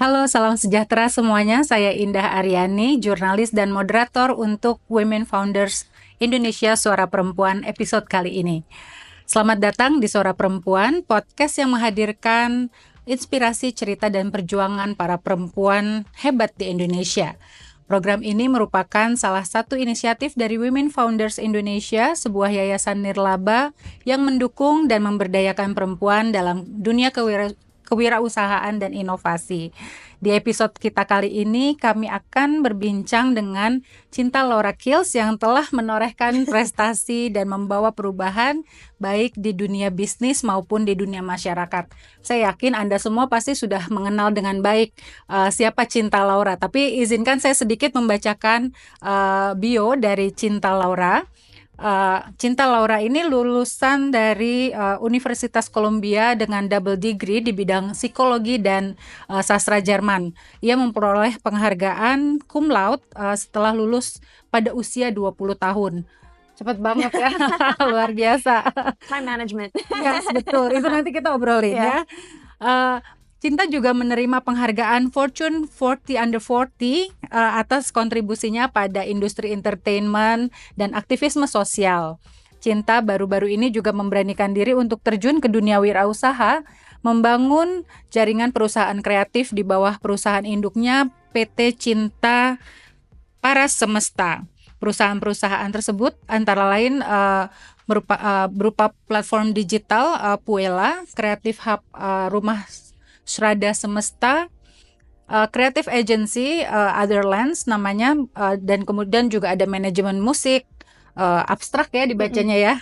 Halo, salam sejahtera semuanya. Saya Indah Aryani, jurnalis dan moderator untuk Women Founders Indonesia Suara Perempuan episode kali ini. Selamat datang di Suara Perempuan, podcast yang menghadirkan inspirasi cerita dan perjuangan para perempuan hebat di Indonesia. Program ini merupakan salah satu inisiatif dari Women Founders Indonesia, sebuah yayasan nirlaba yang mendukung dan memberdayakan perempuan dalam dunia kewirausahaan dan inovasi. Di episode kita kali ini kami akan berbincang dengan Cinta Laura Kills yang telah menorehkan prestasi dan membawa perubahan baik di dunia bisnis maupun di dunia masyarakat. Saya yakin Anda semua pasti sudah mengenal dengan baik siapa Cinta Laura, tapi izinkan saya sedikit membacakan bio dari Cinta Laura. Cinta Laura ini lulusan dari Universitas Columbia dengan double degree di bidang psikologi dan sastra Jerman. Ia memperoleh penghargaan cum laude setelah lulus pada usia 20 tahun. Cepat banget ya, luar biasa. Time management. Yes, betul. Itu nanti kita obrolin ya. Cinta juga menerima penghargaan Fortune 40 Under 40 atas kontribusinya pada industri entertainment dan aktivisme sosial. Cinta baru-baru ini juga memberanikan diri untuk terjun ke dunia wirausaha, membangun jaringan perusahaan kreatif di bawah perusahaan induknya PT Cinta Paras Semesta. Perusahaan-perusahaan tersebut antara lain berupa platform digital Puella, Creative Hub Rumah Srada Semesta, Creative Agency Otherlands namanya, dan kemudian juga ada manajemen musik, abstrak ya dibacanya ya,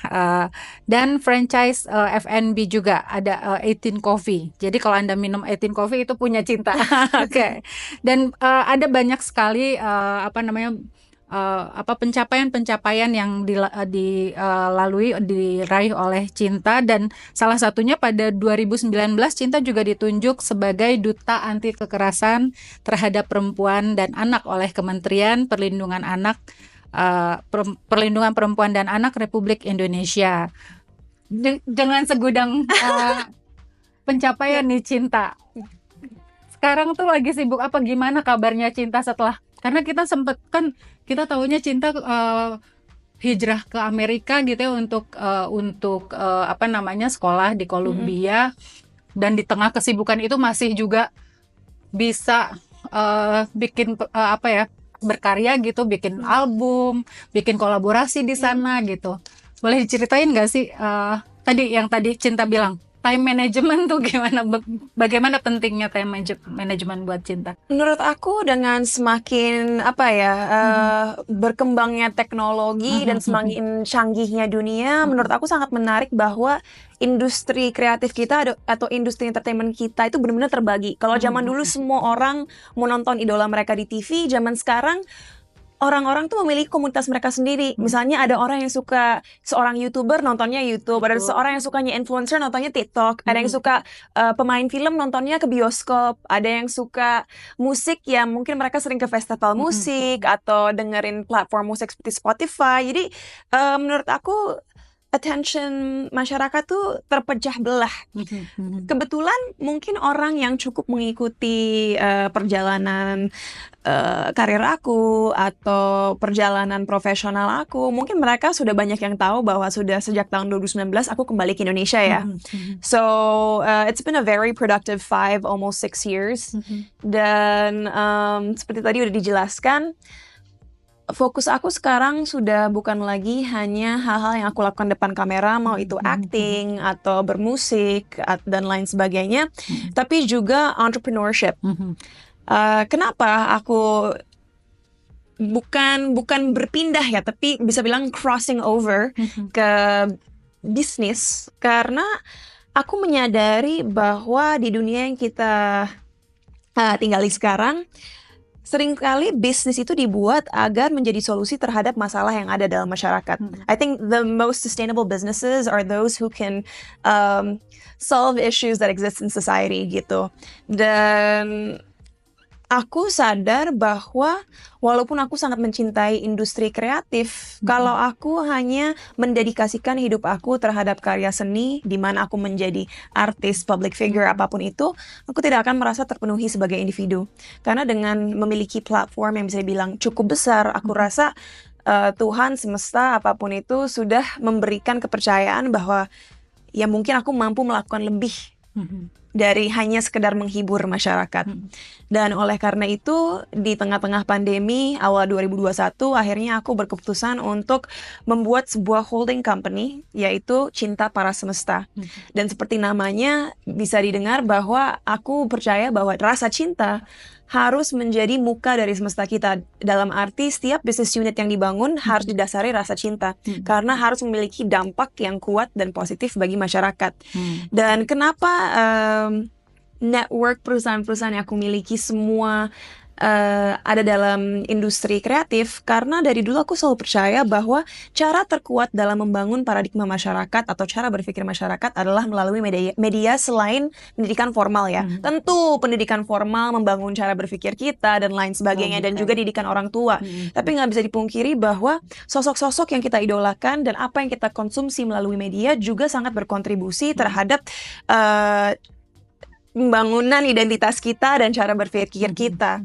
dan franchise F&B juga ada 18 Coffee. Jadi kalau Anda minum 18 Coffee itu punya Cinta. Oke. Dan ada banyak sekali pencapaian yang diraih oleh Cinta, dan salah satunya pada 2019 Cinta juga ditunjuk sebagai Duta Anti Kekerasan terhadap Perempuan dan Anak oleh Kementerian Perlindungan Perempuan dan Anak Republik Indonesia. Dengan segudang pencapaian nih Cinta. Sekarang tuh lagi sibuk apa, gimana kabarnya Cinta setelah, karena kita sempet kan kita tahunya Cinta hijrah ke Amerika gitu ya untuk sekolah di Columbia, dan di tengah kesibukan itu masih juga bisa bikin berkarya gitu, bikin album, bikin kolaborasi di sana gitu. Boleh diceritain nggak sih tadi Cinta bilang time management tuh gimana? Bagaimana pentingnya time management buat Cinta? Menurut aku dengan semakin berkembangnya teknologi dan semakin canggihnya dunia, menurut aku sangat menarik bahwa industri kreatif kita atau industri entertainment kita itu benar-benar terbagi. Kalau zaman dulu semua orang mau nonton idola mereka di TV, zaman sekarang orang-orang tuh memiliki komunitas mereka sendiri. Misalnya ada orang yang suka seorang YouTuber, nontonnya YouTube. Ada seorang yang sukanya influencer, nontonnya TikTok. Ada yang suka pemain film, nontonnya ke bioskop. Ada yang suka musik, ya mungkin mereka sering ke festival musik atau dengerin platform musik seperti Spotify. Jadi menurut aku attention masyarakat tuh terpecah belah. Kebetulan mungkin orang yang cukup mengikuti perjalanan karir aku atau perjalanan profesional aku, mungkin mereka sudah banyak yang tahu bahwa sudah sejak tahun 2019 aku kembali ke Indonesia ya. So it's been a very productive 5, almost 6 years. Dan seperti tadi udah dijelaskan, fokus aku sekarang sudah bukan lagi hanya hal-hal yang aku lakukan depan kamera, mau itu acting atau bermusik dan lain sebagainya, tapi juga entrepreneurship. Kenapa aku bukan berpindah ya, tapi bisa bilang crossing over ke bisnis, karena aku menyadari bahwa di dunia yang kita tinggali sekarang, seringkali bisnis itu dibuat agar menjadi solusi terhadap masalah yang ada dalam masyarakat. I think the most sustainable businesses are those who can solve issues that exist in society gitu. Dan aku sadar bahwa walaupun aku sangat mencintai industri kreatif, kalau aku hanya mendedikasikan hidup aku terhadap karya seni, di mana aku menjadi artis, public figure, apapun itu, aku tidak akan merasa terpenuhi sebagai individu. Karena dengan memiliki platform yang bisa dibilang cukup besar, aku rasa Tuhan, semesta, apapun itu sudah memberikan kepercayaan bahwa ya mungkin aku mampu melakukan lebih dari hanya sekedar menghibur masyarakat. Dan oleh karena itu, di tengah-tengah pandemi awal 2021, akhirnya aku berkeputusan untuk membuat sebuah holding company, yaitu Cinta Para Semesta. Dan seperti namanya bisa didengar bahwa aku percaya bahwa rasa cinta harus menjadi muka dari semesta kita. Dalam arti setiap business unit yang dibangun harus didasari rasa cinta. Karena harus memiliki dampak yang kuat dan positif bagi masyarakat. Dan kenapa network perusahaan-perusahaan yang aku miliki semua ada dalam industri kreatif, karena dari dulu aku selalu percaya bahwa cara terkuat dalam membangun paradigma masyarakat atau cara berpikir masyarakat adalah melalui media selain pendidikan formal ya. Tentu pendidikan formal membangun cara berpikir kita dan lain sebagainya, dan juga didikan orang tua. Tapi nggak bisa dipungkiri bahwa sosok-sosok yang kita idolakan dan apa yang kita konsumsi melalui media juga sangat berkontribusi terhadap pembangunan identitas kita dan cara berpikir kita.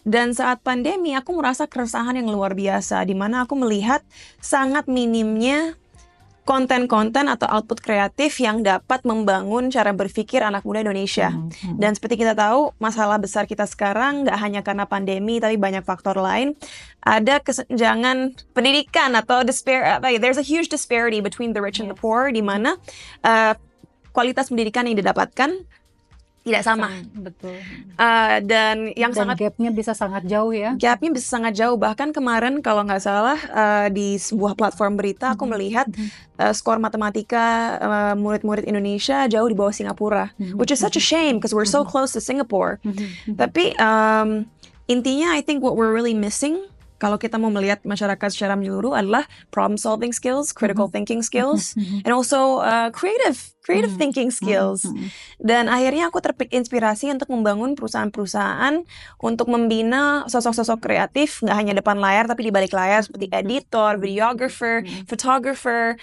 Dan saat pandemi aku merasa keresahan yang luar biasa, di mana aku melihat sangat minimnya konten-konten atau output kreatif yang dapat membangun cara berpikir anak muda Indonesia. Dan seperti kita tahu, masalah besar kita sekarang nggak hanya karena pandemi, tapi banyak faktor lain. Ada kesenjangan pendidikan atau there's a huge disparity between the rich and the poor, di mana kualitas pendidikan yang didapatkan tidak sama. Betul. Dan Dan gapnya bisa sangat jauh ya. Gapnya bisa sangat jauh. Bahkan kemarin kalau nggak salah di sebuah platform berita aku melihat skor matematika murid-murid Indonesia jauh di bawah Singapura, which is such a shame because we're so close to Singapore. Tapi intinya I think what we're really missing kalau kita mau melihat masyarakat secara menyeluruh adalah problem solving skills, critical thinking skills, and also creative thinking skills. Dan akhirnya aku terinspirasi untuk membangun perusahaan-perusahaan untuk membina sosok-sosok kreatif, nggak hanya depan layar tapi di balik layar, seperti editor, videographer, photographer,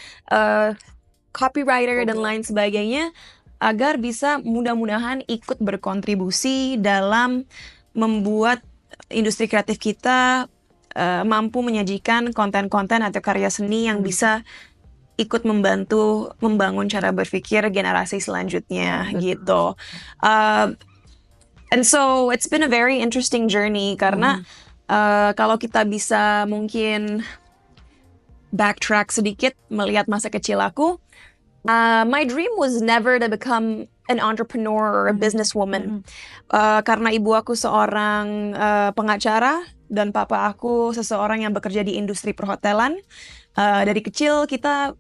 copywriter, dan lain sebagainya, agar bisa mudah-mudahan ikut berkontribusi dalam membuat industri kreatif kita mampu menyajikan konten-konten atau karya seni yang bisa ikut membantu membangun cara berpikir generasi selanjutnya. Gitu. And so it's been a very interesting journey karena kalau kita bisa mungkin backtrack sedikit melihat masa kecil aku, my dream was never to become an entrepreneur or a businesswoman. Karena ibu aku seorang pengacara dan papa aku seseorang yang bekerja di industri perhotelan. Dari kecil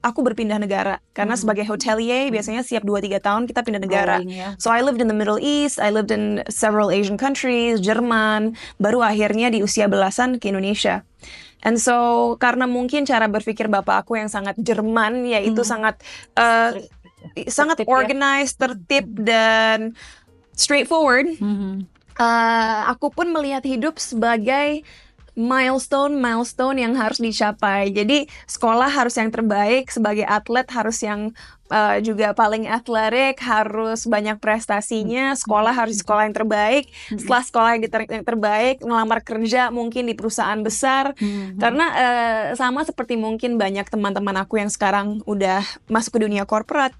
aku berpindah negara karena sebagai hotelier biasanya setiap 2-3 tahun kita pindah negara. So I lived in the Middle East, I lived in several Asian countries, Jerman, baru akhirnya di usia belasan ke Indonesia. And so karena mungkin cara berpikir bapak aku yang sangat Jerman, yaitu sangat organized, tertib dan straightforward. Aku pun melihat hidup sebagai milestone yang harus dicapai. Jadi sekolah harus yang terbaik, sebagai atlet harus yang juga paling atletik, harus banyak prestasinya, sekolah harus sekolah yang terbaik, setelah sekolah yang terbaik, ngelamar kerja mungkin di perusahaan besar. Karena sama seperti mungkin banyak teman-teman aku yang sekarang udah masuk ke dunia korporat,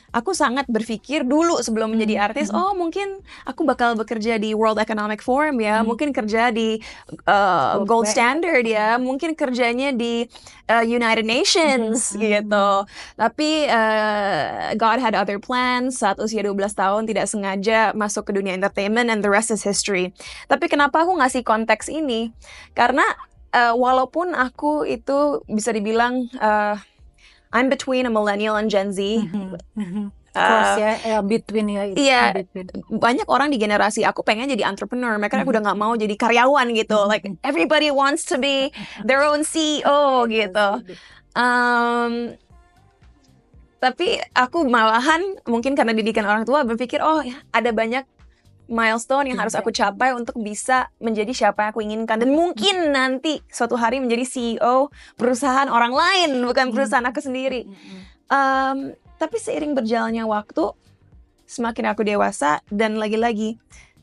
aku sangat berpikir dulu sebelum menjadi artis, mungkin aku bakal bekerja di World Economic Forum ya, mungkin kerja di Gold Standard ya, mungkin kerjanya di United Nations gitu. Tapi God had other plans. Saat usia 12 tahun tidak sengaja masuk ke dunia entertainment and the rest is history. Tapi kenapa aku ngasih konteks ini? Karena walaupun aku itu bisa dibilang I'm between a millennial and Gen Z. Between ya. Iya, banyak orang di generasi aku pengen jadi entrepreneur. Mereka udah nggak mau jadi karyawan gitu. Like everybody wants to be their own CEO gitu. Tapi aku malahan mungkin karena didikan orang tua berpikir, ada banyak milestone yang harus aku capai untuk bisa menjadi siapa yang aku inginkan, dan mungkin nanti suatu hari menjadi CEO perusahaan orang lain, bukan perusahaan aku sendiri. Tapi seiring berjalannya waktu, semakin aku dewasa, dan lagi-lagi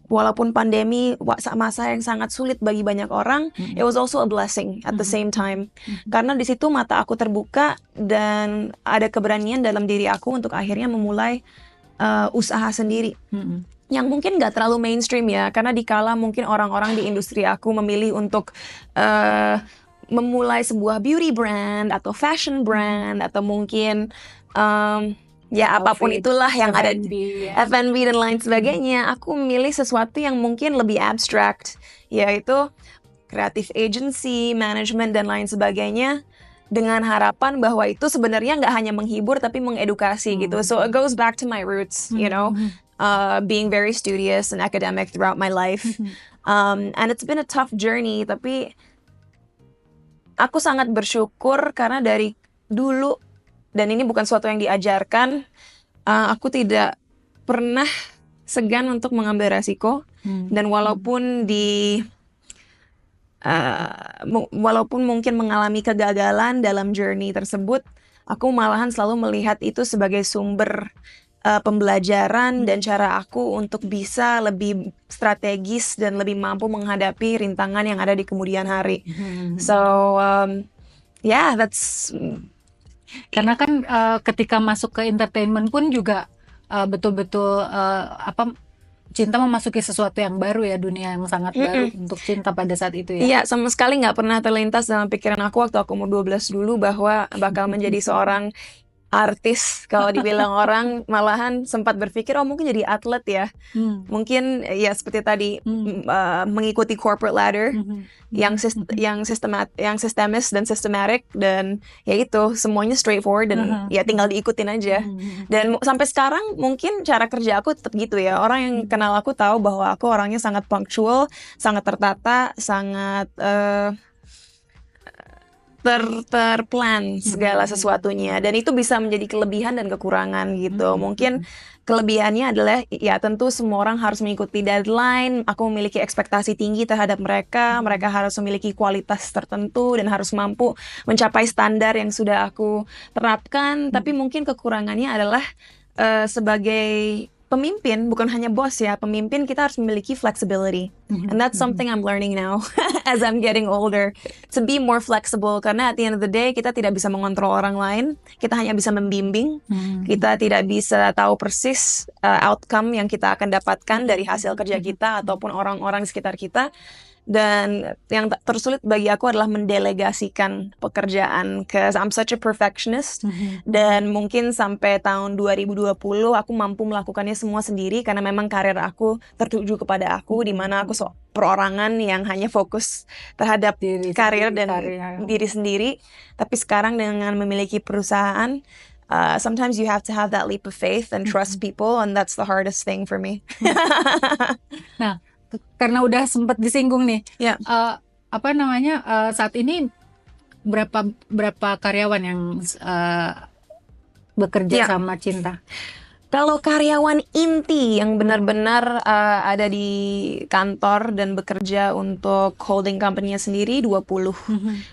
walaupun pandemi masa yang sangat sulit bagi banyak orang, it was also a blessing at the same time. Karena di situ mata aku terbuka dan ada keberanian dalam diri aku untuk akhirnya memulai usaha sendiri. Yang mungkin gak terlalu mainstream ya, karena dikala mungkin orang-orang di industri aku memilih untuk memulai sebuah beauty brand atau fashion brand atau mungkin ya apapun itulah yang F&B, ada ya. F&B dan lain sebagainya. Aku memilih sesuatu yang mungkin lebih abstract, yaitu creative agency, management dan lain sebagainya, dengan harapan bahwa itu sebenarnya nggak hanya menghibur tapi mengedukasi gitu. So it goes back to my roots, you know, being very studious and academic throughout my life. And it's been a tough journey, tapi aku sangat bersyukur karena dari dulu, dan ini bukan sesuatu yang diajarkan, aku tidak pernah segan untuk mengambil resiko. Dan walaupun walaupun mungkin mengalami kegagalan dalam journey tersebut, aku malahan selalu melihat itu sebagai sumber pembelajaran dan cara aku untuk bisa lebih strategis dan lebih mampu menghadapi rintangan yang ada di kemudian hari. So yeah, that's Karena kan ketika masuk ke entertainment pun juga betul-betul Cinta memasuki sesuatu yang baru ya, dunia yang sangat baru untuk Cinta pada saat itu ya. Iya, sama sekali nggak pernah terlintas dalam pikiran aku waktu aku umur 12 dulu bahwa bakal menjadi seorang artis. Kalau dibilang orang malahan sempat berpikir, oh mungkin jadi atlet ya. Mungkin ya seperti tadi mengikuti corporate ladder yang sistemis dan systematic, dan ya itu semuanya straightforward dan ya tinggal diikutin aja. Dan sampai sekarang mungkin cara kerja aku tetap gitu ya. Orang yang kenal aku tahu bahwa aku orangnya sangat punctual, sangat tertata, sangat terplan segala sesuatunya, dan itu bisa menjadi kelebihan dan kekurangan gitu. Mungkin kelebihannya adalah ya tentu semua orang harus mengikuti deadline. Aku memiliki ekspektasi tinggi terhadap mereka. Mereka harus memiliki kualitas tertentu dan harus mampu mencapai standar yang sudah aku terapkan. Tapi mungkin kekurangannya adalah sebagai pemimpin, bukan hanya bos ya, pemimpin kita harus memiliki flexibility. And that's something I'm learning now as I'm getting older, to be more flexible, karena at the end of the day kita tidak bisa mengontrol orang lain, kita hanya bisa membimbing. Kita tidak bisa tahu persis outcome yang kita akan dapatkan dari hasil kerja kita ataupun orang-orang di sekitar kita. Dan yang tersulit bagi aku adalah mendelegasikan pekerjaan, cause I'm such a perfectionist. Dan mungkin sampai tahun 2020 aku mampu melakukannya semua sendiri, karena memang karir aku tertuju kepada aku, di mana aku perorangan yang hanya fokus terhadap karir dan diri sendiri. Tapi sekarang dengan memiliki perusahaan, sometimes you have to have that leap of faith and trust people, and that's the hardest thing for me. Nah, karena udah sempat disinggung nih, saat ini berapa karyawan yang bekerja sama Cinta? Kalau karyawan inti yang benar-benar ada di kantor dan bekerja untuk holding company-nya sendiri 20.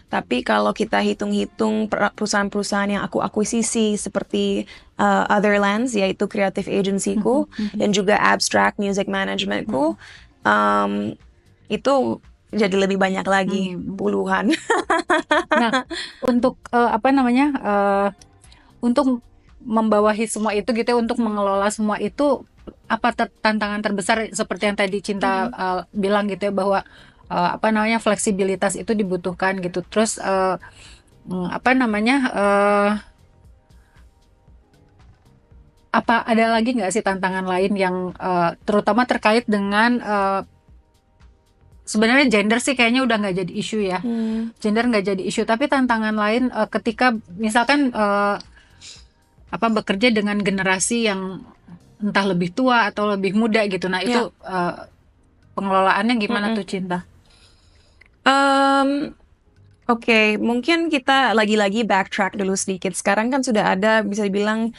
Tapi kalau kita hitung-hitung perusahaan-perusahaan yang aku akuisisi seperti Otherlands, yaitu creative agency-ku, dan juga Abstract Music Management-ku, itu jadi lebih banyak lagi, puluhan. Nah, untuk untuk membawahi semua itu gitu ya, untuk mengelola semua itu, apa tantangan terbesar seperti yang tadi Cinta bilang gitu ya, bahwa fleksibilitas itu dibutuhkan gitu. Terus apa ada lagi nggak sih tantangan lain yang terutama terkait dengan sebenarnya gender sih kayaknya udah nggak jadi isu ya, gender nggak jadi isu, tapi tantangan lain ketika misalkan bekerja dengan generasi yang entah lebih tua atau lebih muda gitu. Nah itu pengelolaannya gimana tuh Cinta? Oke, mungkin kita lagi-lagi backtrack dulu sedikit. Sekarang kan sudah ada, bisa dibilang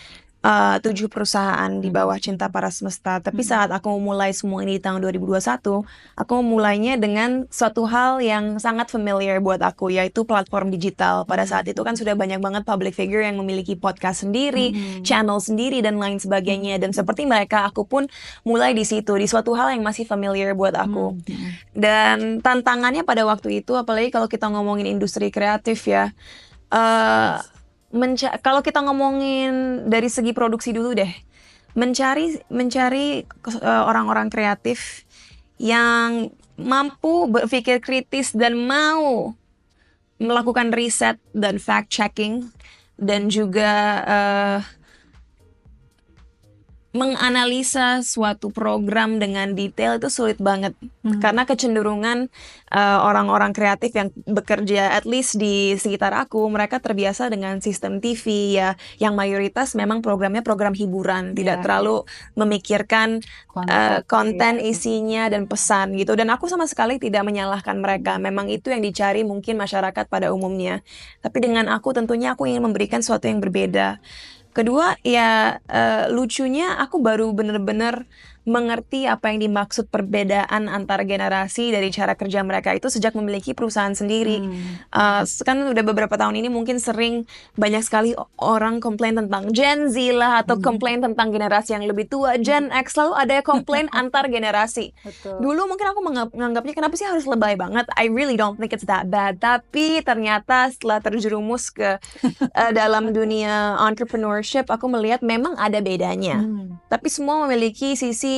7 perusahaan di bawah Cinta Para Semesta. Tapi saat aku mulai semua ini di tahun 2021, aku mulainya dengan suatu hal yang sangat familiar buat aku, yaitu platform digital. Pada saat itu kan sudah banyak banget public figure yang memiliki podcast sendiri, channel sendiri, dan lain sebagainya. Dan seperti mereka, aku pun mulai di situ, di suatu hal yang masih familiar buat aku. Dan tantangannya pada waktu itu, apalagi kalau kita ngomongin industri kreatif ya, kalau kita ngomongin dari segi produksi dulu deh, mencari orang-orang kreatif yang mampu berpikir kritis dan mau melakukan riset dan fact checking dan juga menganalisa suatu program dengan detail itu sulit banget. Karena kecenderungan orang-orang kreatif yang bekerja at least di sekitar aku, mereka terbiasa dengan sistem TV ya, yang mayoritas memang programnya program hiburan, tidak terlalu memikirkan konten isinya dan pesan gitu. Dan aku sama sekali tidak menyalahkan mereka, memang itu yang dicari mungkin masyarakat pada umumnya. Tapi dengan aku tentunya aku ingin memberikan sesuatu yang berbeda. Kedua ya lucunya aku baru bener-bener mengerti apa yang dimaksud perbedaan antar generasi dari cara kerja mereka itu sejak memiliki perusahaan sendiri. Kan udah beberapa tahun ini mungkin sering banyak sekali orang komplain tentang Gen Z lah, atau komplain tentang generasi yang lebih tua, Gen X, selalu ada komplain antar generasi. Dulu mungkin aku menganggapnya kenapa sih harus lebay banget, I really don't think it's that bad. Tapi ternyata setelah terjerumus ke dalam dunia entrepreneurship, aku melihat memang ada bedanya. Tapi semua memiliki sisi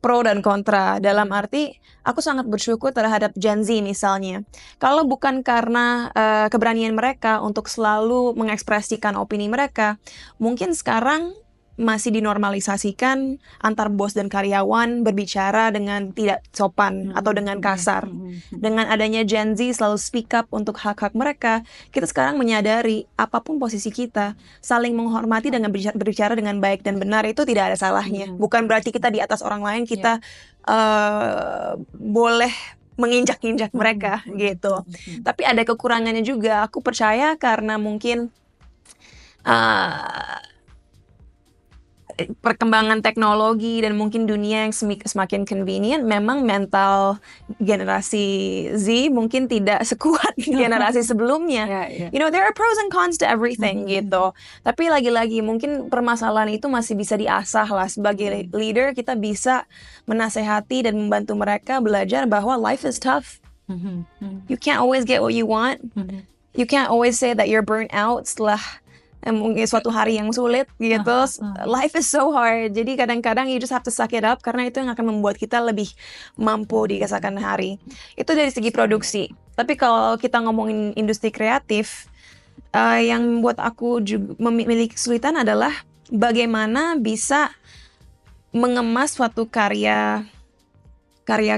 pro dan kontra. Dalam arti, aku sangat bersyukur terhadap Gen Z misalnya. Kalau bukan karena keberanian mereka untuk selalu mengekspresikan opini mereka, mungkin sekarang masih dinormalisasikan antar bos dan karyawan berbicara dengan tidak sopan atau dengan kasar. Dengan adanya Gen Z selalu speak up untuk hak-hak mereka, kita sekarang menyadari apapun posisi kita, saling menghormati dengan berbicara dengan baik dan benar itu tidak ada salahnya. Bukan berarti kita di atas orang lain, kita boleh menginjak-injak mereka gitu. Tapi ada kekurangannya juga. Aku percaya karena mungkin perkembangan teknologi dan mungkin dunia yang semakin convenient, memang mental generasi Z mungkin tidak sekuat generasi sebelumnya. You know, there are pros and cons to everything gitu. Tapi lagi-lagi mungkin permasalahan itu masih bisa diasah lah. Sebagai leader kita bisa menasehati dan membantu mereka belajar bahwa life is tough. You can't always get what you want. You can't always say that you're burnt out setelah mungkin suatu hari yang sulit gitu. Life is so hard. Jadi kadang-kadang you just have to suck it up, karena itu yang akan membuat kita lebih mampu di keesokan hari. Itu dari segi produksi. Tapi kalau kita ngomongin industri kreatif, yang membuat aku juga memiliki kesulitan adalah bagaimana bisa mengemas suatu karya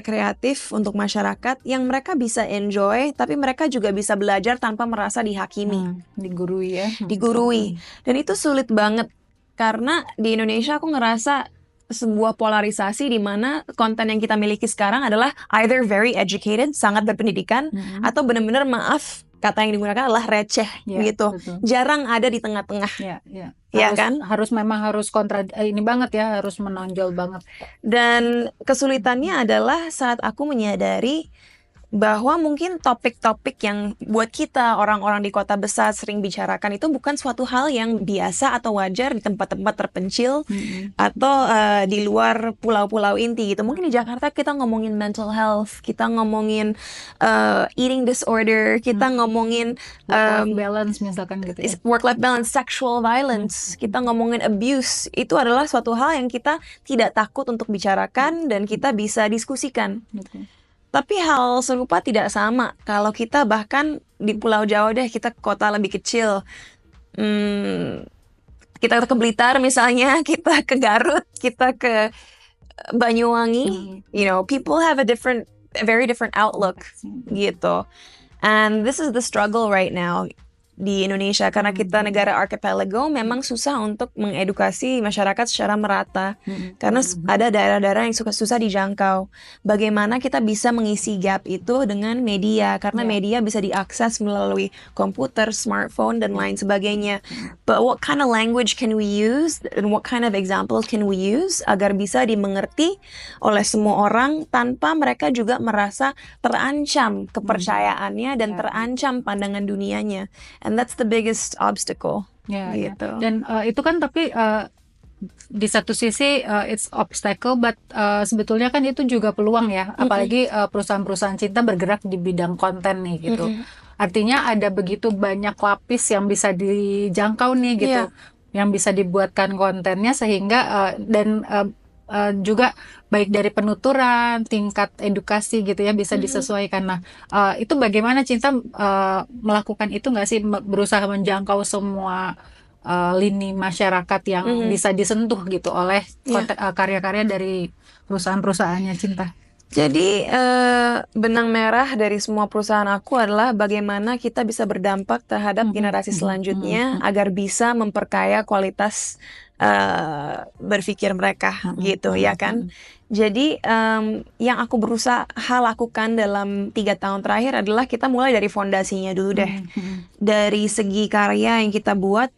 kreatif untuk masyarakat yang mereka bisa enjoy, tapi mereka juga bisa belajar tanpa merasa dihakimi. Digurui ya. Digurui. Dan itu sulit banget, karena di Indonesia aku ngerasa sebuah polarisasi di mana konten yang kita miliki sekarang adalah either very educated, sangat berpendidikan, atau benar-benar maaf, kata yang digunakan adalah receh gitu. Betul. Jarang ada di tengah-tengah. Ya kan? Harus kontra ini banget ya, harus menonjol banget. Dan kesulitannya adalah saat aku menyadari bahwa mungkin topik-topik yang buat kita orang-orang di kota besar sering bicarakan itu bukan suatu hal yang biasa atau wajar di tempat-tempat terpencil atau di luar pulau-pulau inti gitu. Mungkin di Jakarta kita ngomongin mental health, kita ngomongin eating disorder, kita ngomongin work-life balance misalkan gitu ya. Work-life balance, sexual violence, kita ngomongin abuse. Itu adalah suatu hal yang kita tidak takut untuk bicarakan dan kita bisa diskusikan. Tapi hal serupa tidak sama kalau kita bahkan di Pulau Jawa deh, kita kota lebih kecil. Kita ke Blitar misalnya, kita ke Garut, kita ke Banyuwangi. You know, people have a very different outlook gitu. And this is the struggle right now. di Indonesia karena kita negara archipelago memang susah untuk mengedukasi masyarakat secara merata karena ada daerah-daerah yang susah dijangkau. Bagaimana kita bisa mengisi gap itu dengan media karena media bisa diakses melalui komputer, smartphone dan lain sebagainya. But what kind of language can we use and what kind of examples can we use agar bisa dimengerti oleh semua orang tanpa mereka juga merasa terancam kepercayaannya dan terancam pandangan dunianya. And that's the biggest obstacle. Gitu. Dan itu kan tapi di satu sisi it's obstacle, but sebetulnya kan itu juga peluang ya. Apalagi perusahaan-perusahaan cinta bergerak di bidang konten nih gitu. Artinya ada begitu banyak lapis yang bisa dijangkau nih gitu, yang bisa dibuatkan kontennya sehingga dan juga baik dari penuturan, tingkat edukasi gitu ya bisa disesuaikan. Nah, itu bagaimana Cinta melakukan itu nggak sih, berusaha menjangkau semua lini masyarakat yang bisa disentuh gitu oleh karya-karya dari perusahaan-perusahaannya Cinta? Jadi benang merah dari semua perusahaan aku adalah bagaimana kita bisa berdampak terhadap generasi selanjutnya agar bisa memperkaya kualitas berpikir mereka gitu ya kan. Jadi yang aku berusaha lakukan dalam 3 tahun terakhir adalah kita mulai dari fondasinya dulu deh. Dari segi karya yang kita buat,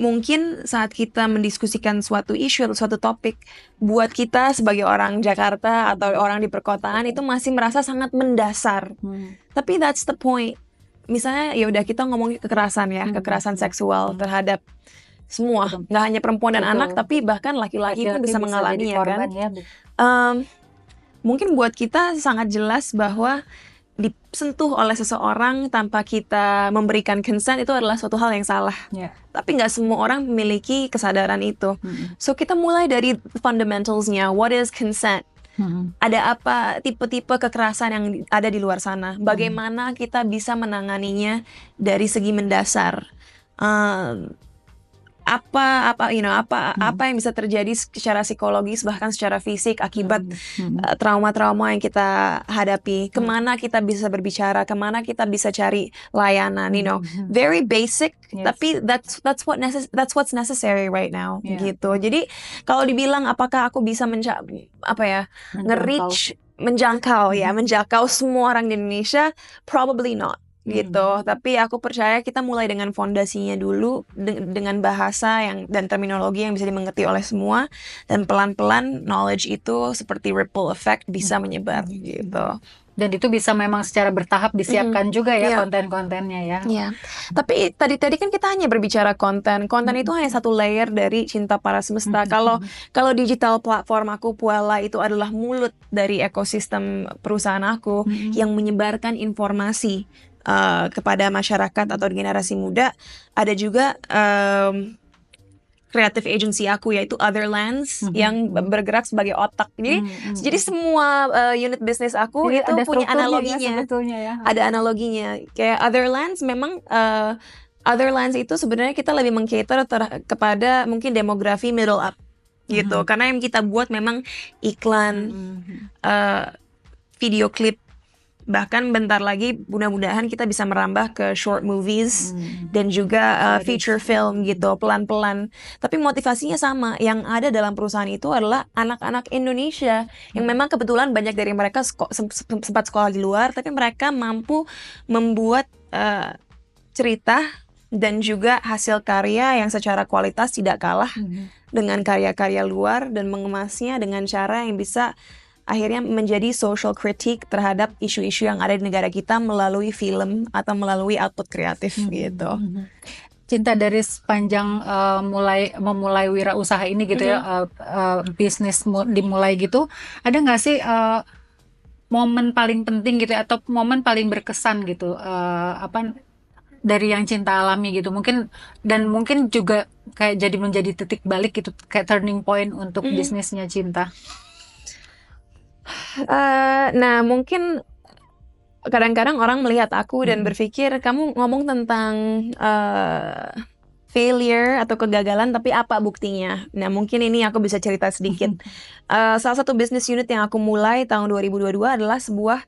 mungkin saat kita mendiskusikan suatu isu atau suatu topik, buat kita sebagai orang Jakarta atau orang di perkotaan itu masih merasa sangat mendasar. Tapi that's the point. Misalnya ya udah kita ngomongin kekerasan ya, kekerasan seksual terhadap semua, nggak hanya perempuan dan anak, tapi bahkan laki-laki pun bisa mengalaminya kan. Mungkin buat kita sangat jelas bahwa disentuh oleh seseorang tanpa kita memberikan consent itu adalah suatu hal yang salah. Tapi nggak semua orang memiliki kesadaran itu. So kita mulai dari fundamentalsnya. What is consent? Ada apa tipe-tipe kekerasan yang ada di luar sana? Bagaimana kita bisa menanganinya dari segi mendasar? Apa yang bisa terjadi secara psikologis bahkan secara fisik akibat trauma-trauma yang kita hadapi, kemana kita bisa berbicara, kemana kita bisa cari layanan, very basic, tapi that's what's necessary right now gitu. Jadi kalau dibilang apakah aku bisa menjangkau semua orang di Indonesia, probably not gitu. Tapi aku percaya kita mulai dengan fondasinya dulu, dengan bahasa dan terminologi yang bisa dimengerti oleh semua, dan pelan-pelan knowledge itu seperti ripple effect bisa menyebar gitu. Dan itu bisa memang secara bertahap disiapkan juga ya konten-kontennya ya. Tapi tadi kan kita hanya berbicara konten itu hanya satu layer dari Cinta Para Semesta. Kalau digital platform aku, Puella, itu adalah mulut dari ekosistem perusahaan aku yang menyebarkan informasi kepada masyarakat atau generasi muda. Ada juga creative agency aku yaitu Otherlands yang bergerak sebagai otak. Jadi semua unit bisnis aku itu punya analoginya. Ada analoginya. Kayak Otherlands memang Otherlands itu sebenarnya kita lebih mengcater kepada mungkin demografi middle up gitu. Karena yang kita buat memang iklan, video klip, bahkan bentar lagi mudah-mudahan kita bisa merambah ke short movies dan juga feature film gitu pelan-pelan. Tapi motivasinya sama. Yang ada dalam perusahaan itu adalah anak-anak Indonesia yang memang kebetulan banyak dari mereka sempat sekolah di luar, tapi mereka mampu membuat cerita dan juga hasil karya yang secara kualitas tidak kalah dengan karya-karya luar, dan mengemasnya dengan cara yang bisa akhirnya menjadi social critique terhadap isu-isu yang ada di negara kita melalui film atau melalui output kreatif gitu. Cinta, dari sepanjang memulai wirausaha ini gitu ya, bisnis dimulai gitu, ada nggak sih momen paling penting gitu atau momen paling berkesan gitu, dari yang Cinta alami gitu, mungkin juga kayak menjadi titik balik gitu, kayak turning point untuk bisnisnya Cinta? Nah, mungkin kadang-kadang orang melihat aku dan berpikir kamu ngomong tentang failure atau kegagalan, tapi apa buktinya? Nah, mungkin ini aku bisa cerita sedikit. Salah satu business unit yang aku mulai tahun 2022 adalah sebuah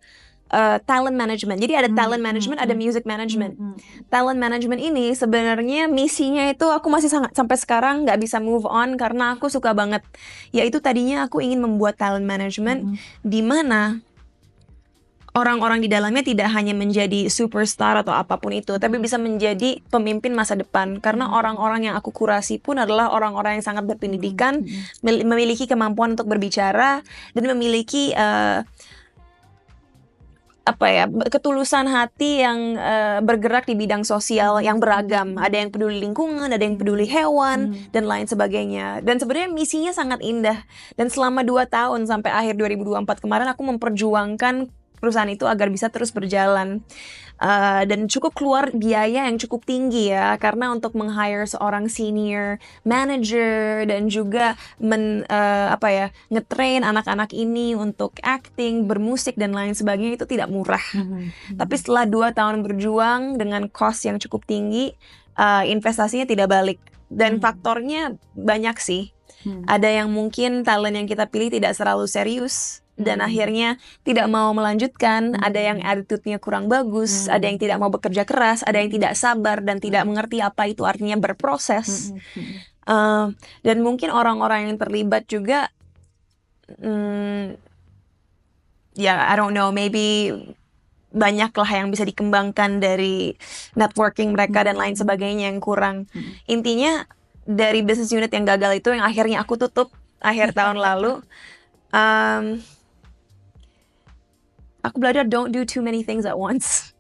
talent management. Jadi ada talent management, ada music management. Talent management ini sebenarnya misinya itu aku masih sampai sekarang nggak bisa move on karena aku suka banget. Yaitu tadinya aku ingin membuat talent management di mana orang-orang di dalamnya tidak hanya menjadi superstar atau apapun itu, tapi bisa menjadi pemimpin masa depan. Karena orang-orang yang aku kurasi pun adalah orang-orang yang sangat berpendidikan, memiliki kemampuan untuk berbicara, dan memiliki ketulusan hati yang bergerak di bidang sosial yang beragam. Ada yang peduli lingkungan, ada yang peduli hewan, dan lain sebagainya. Dan sebenarnya misinya sangat indah. Dan selama 2 tahun sampai akhir 2024 kemarin aku memperjuangkan perusahaan itu agar bisa terus berjalan, dan cukup keluar biaya yang cukup tinggi ya, karena untuk meng-hire seorang senior manager dan juga nge-train anak-anak ini untuk acting, bermusik dan lain sebagainya itu tidak murah. Tapi setelah 2 tahun berjuang dengan cost yang cukup tinggi, investasinya tidak balik, dan faktornya banyak sih. Ada yang mungkin talent yang kita pilih tidak terlalu serius dan akhirnya tidak mau melanjutkan, ada yang attitude-nya kurang bagus, ada yang tidak mau bekerja keras, ada yang tidak sabar dan tidak mengerti apa itu artinya berproses. Dan mungkin orang-orang yang terlibat juga, I don't know, maybe banyaklah yang bisa dikembangkan dari networking mereka dan lain sebagainya yang kurang. Intinya dari business unit yang gagal itu yang akhirnya aku tutup akhir tahun lalu, aku belajar don't do too many things at once.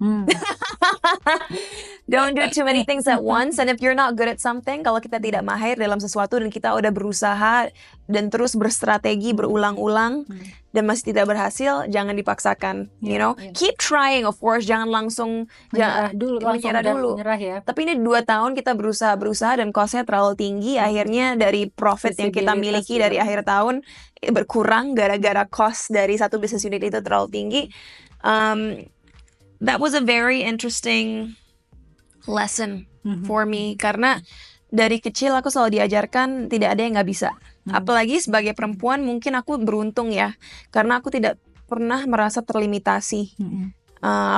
Don't do too many things at once. And if you're not good at something, kalau kita tidak mahir dalam sesuatu dan kita udah berusaha dan terus berstrategi berulang-ulang dan masih tidak berhasil, jangan dipaksakan. You know, keep trying of course. Jangan langsung menyerah dulu. Ya. Tapi ini 2 tahun kita berusaha dan costnya terlalu tinggi. Akhirnya dari profit yang kita miliki dari akhir tahun berkurang gara-gara cost dari satu business unit itu terlalu tinggi. That was a very interesting lesson for me, karena dari kecil aku selalu diajarkan tidak ada yang nggak bisa. Apalagi sebagai perempuan mungkin aku beruntung ya, karena aku tidak pernah merasa terlimitasi.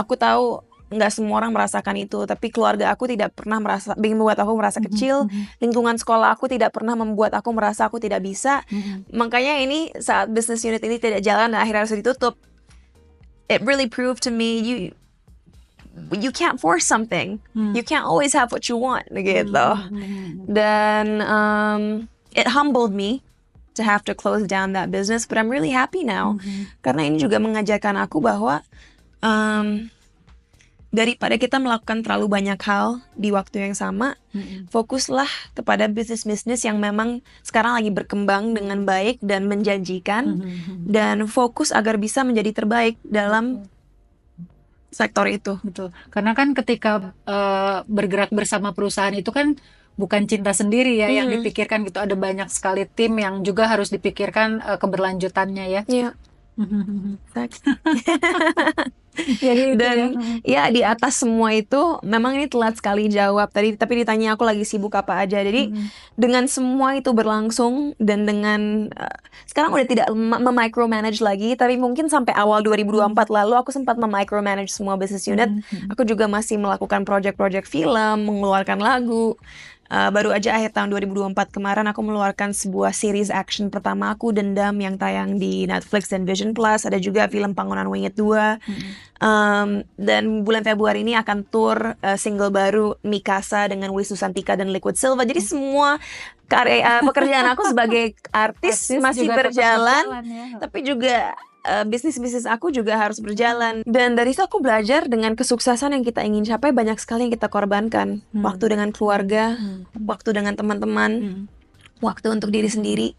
Aku tahu nggak semua orang merasakan itu, tapi keluarga aku tidak pernah membuat aku merasa kecil. Lingkungan sekolah aku tidak pernah membuat aku merasa aku tidak bisa. Makanya ini saat business unit ini tidak jalan dan akhirnya harus ditutup, it really proved to me you can't force something. You can't always have what you want gitu. Dan it humbled me to have to close down that business, but I'm really happy now. Karena ini juga mengajarkan aku bahwa daripada kita melakukan terlalu banyak hal di waktu yang sama, fokuslah kepada bisnis-bisnis yang memang sekarang lagi berkembang dengan baik dan menjanjikan, dan fokus agar bisa menjadi terbaik dalam sektor itu. Betul. Karena kan ketika bergerak bersama perusahaan itu kan bukan cinta sendiri ya yang dipikirkan gitu, ada banyak sekali tim yang juga harus dipikirkan keberlanjutannya ya. Iya. Dan ya di atas semua itu memang ini telat sekali jawab tadi, tapi ditanya aku lagi sibuk apa aja. Jadi dengan semua itu berlangsung dan dengan sekarang udah tidak memicromanage lagi, tapi mungkin sampai awal 2024 lalu aku sempat memicromanage semua business unit. Aku juga masih melakukan project-project film, mengeluarkan lagu. Baru aja akhir tahun 2024 kemarin aku mengeluarkan sebuah series action pertama aku, Dendam, yang tayang di Netflix dan Vision Plus. Ada juga film Panggonan Wingit 2. Dan bulan Februari ini akan tour single baru Mikasa dengan Wisnu Santika dan Liquid Silva. Jadi semua pekerjaan aku sebagai artis masih berjalan ya. Tapi juga bisnis-bisnis aku juga harus berjalan. Dan dari itu aku belajar dengan kesuksesan yang kita ingin capai, banyak sekali yang kita korbankan. Waktu dengan keluarga, waktu dengan teman-teman, waktu untuk diri sendiri.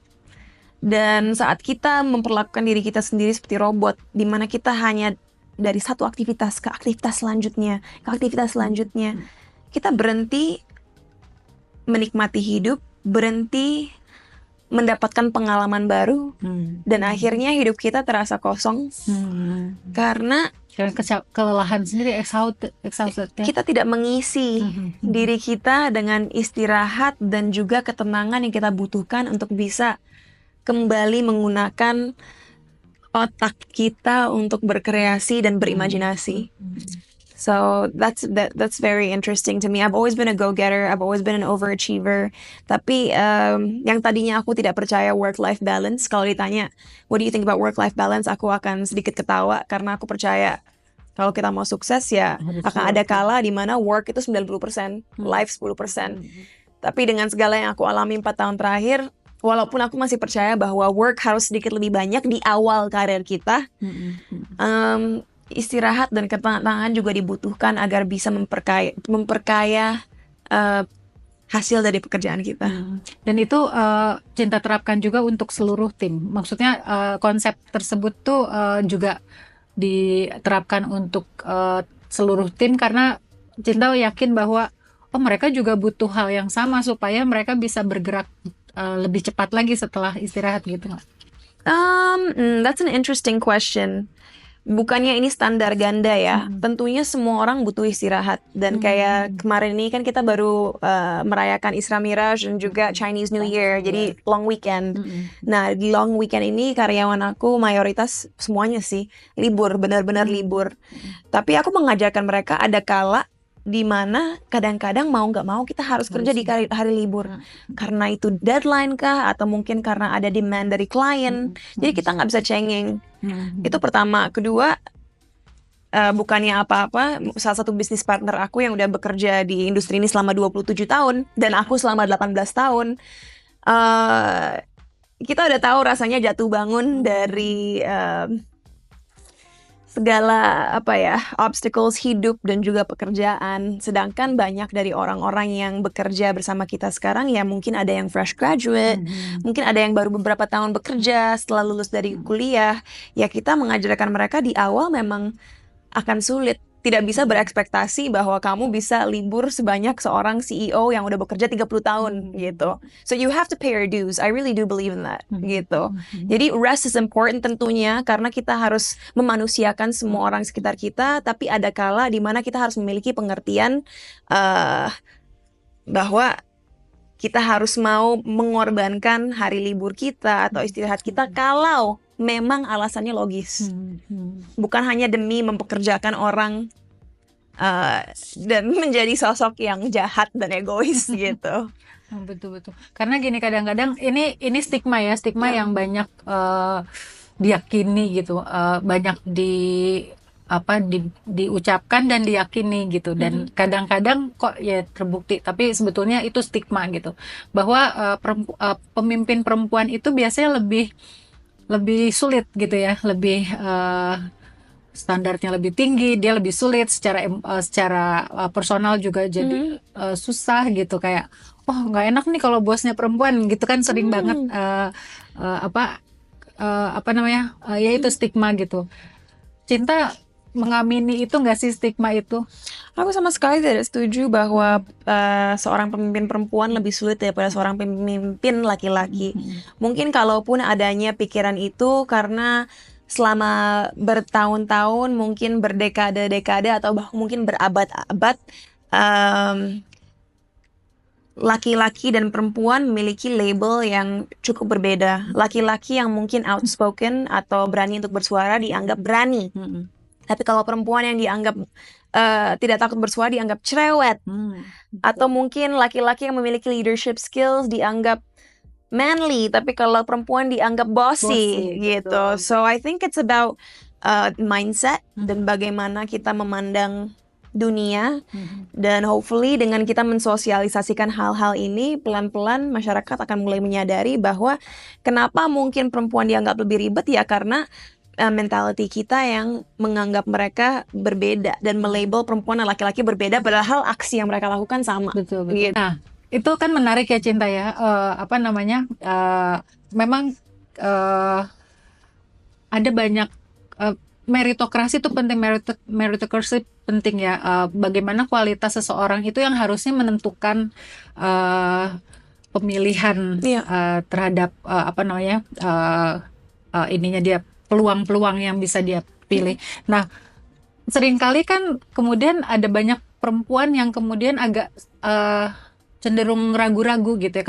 Dan saat kita memperlakukan diri kita sendiri seperti robot, di mana kita hanya dari satu aktivitas ke aktivitas selanjutnya, kita berhenti menikmati hidup, berhenti mendapatkan pengalaman baru, dan akhirnya hidup kita terasa kosong karena kelelahan sendiri, exhausted ya. Kita tidak mengisi diri kita dengan istirahat dan juga ketenangan yang kita butuhkan untuk bisa kembali menggunakan otak kita untuk berkreasi dan berimajinasi. So that's very interesting to me. I've always been a go-getter. I've always been an overachiever. Tapi yang tadinya aku tidak percaya work-life balance, kalau ditanya, what do you think about work-life balance? Aku akan sedikit ketawa karena aku percaya kalau kita mau sukses ya akan ada kala di mana work itu 90%, life 10%. Tapi dengan segala yang aku alami 4 tahun terakhir, walaupun aku masih percaya bahwa work harus sedikit lebih banyak di awal karir kita, istirahat dan ketenangan juga dibutuhkan agar bisa memperkaya hasil dari pekerjaan kita. Dan itu Cinta terapkan juga untuk seluruh tim. Maksudnya konsep tersebut tuh juga diterapkan untuk seluruh tim karena Cinta yakin bahwa mereka juga butuh hal yang sama supaya mereka bisa bergerak lebih cepat lagi setelah istirahat gitu nggak? That's an interesting question. Bukannya ini standar ganda ya, tentunya semua orang butuh istirahat. Dan kayak kemarin ini kan kita baru merayakan Isra Miraj dan juga Chinese New Year, jadi long weekend. Nah di long weekend ini karyawan aku mayoritas semuanya sih libur, benar-benar libur. Tapi aku mengajarkan mereka ada kala di mana kadang-kadang mau nggak mau kita harus kerja di hari libur karena itu deadline kah atau mungkin karena ada demand dari klien, jadi kita nggak bisa cengeng. Itu pertama. Kedua, bukannya apa-apa, salah satu bisnis partner aku yang udah bekerja di industri ini selama 27 tahun dan aku selama 18 tahun, kita udah tahu rasanya jatuh bangun dari segala obstacles hidup dan juga pekerjaan. Sedangkan banyak dari orang-orang yang bekerja bersama kita sekarang ya mungkin ada yang fresh graduate, mungkin ada yang baru beberapa tahun bekerja setelah lulus dari kuliah. Ya kita mengajarkan mereka di awal memang akan sulit. Tidak bisa berekspektasi bahwa kamu bisa libur sebanyak seorang CEO yang udah bekerja 30 tahun gitu. So you have to pay your dues. I really do believe in that gitu. Jadi rest is important tentunya karena kita harus memanusiakan semua orang sekitar kita. Tapi ada kala di mana kita harus memiliki pengertian bahwa kita harus mau mengorbankan hari libur kita atau istirahat kita kalau memang alasannya logis, bukan hanya demi mempekerjakan orang dan menjadi sosok yang jahat dan egois gitu. Betul. Karena gini kadang-kadang ini stigma yang banyak diyakini gitu, banyak diucapkan dan diyakini gitu, dan kadang-kadang kok ya terbukti tapi sebetulnya itu stigma gitu bahwa pemimpin perempuan itu biasanya lebih sulit gitu ya, lebih standarnya lebih tinggi, dia lebih sulit secara personal juga jadi susah gitu, kayak nggak enak nih kalau bosnya perempuan gitu kan, sering banget ya itu stigma gitu. Cinta mengamini itu nggak sih stigma itu? Aku sama sekali tidak setuju bahwa seorang pemimpin perempuan lebih sulit daripada seorang pemimpin laki-laki. Mungkin kalaupun adanya pikiran itu karena selama bertahun-tahun, mungkin berdekade-dekade atau bahkan mungkin berabad-abad, laki-laki dan perempuan memiliki label yang cukup berbeda. Laki-laki yang mungkin outspoken atau berani untuk bersuara dianggap berani. Tapi kalau perempuan yang dianggap tidak takut bersuara dianggap cerewet. Atau mungkin laki-laki yang memiliki leadership skills dianggap manly, tapi kalau perempuan dianggap bossy gitu. So I think it's about mindset dan bagaimana kita memandang dunia. Dan hopefully dengan kita mensosialisasikan hal-hal ini, pelan-pelan masyarakat akan mulai menyadari bahwa kenapa mungkin perempuan dianggap lebih ribet ya karena mentality kita yang menganggap mereka berbeda dan melabel perempuan dan laki-laki berbeda padahal aksi yang mereka lakukan sama. Betul. Gitu. Nah, itu kan menarik ya Cinta ya. Memang ada banyak meritokrasi itu penting, meritokrasi penting ya. Bagaimana kualitas seseorang itu yang harusnya menentukan pemilihan terhadap ininya dia, peluang-peluang yang bisa dia pilih. Nah, seringkali kan kemudian ada banyak perempuan yang kemudian agak cenderung ragu-ragu gitu ya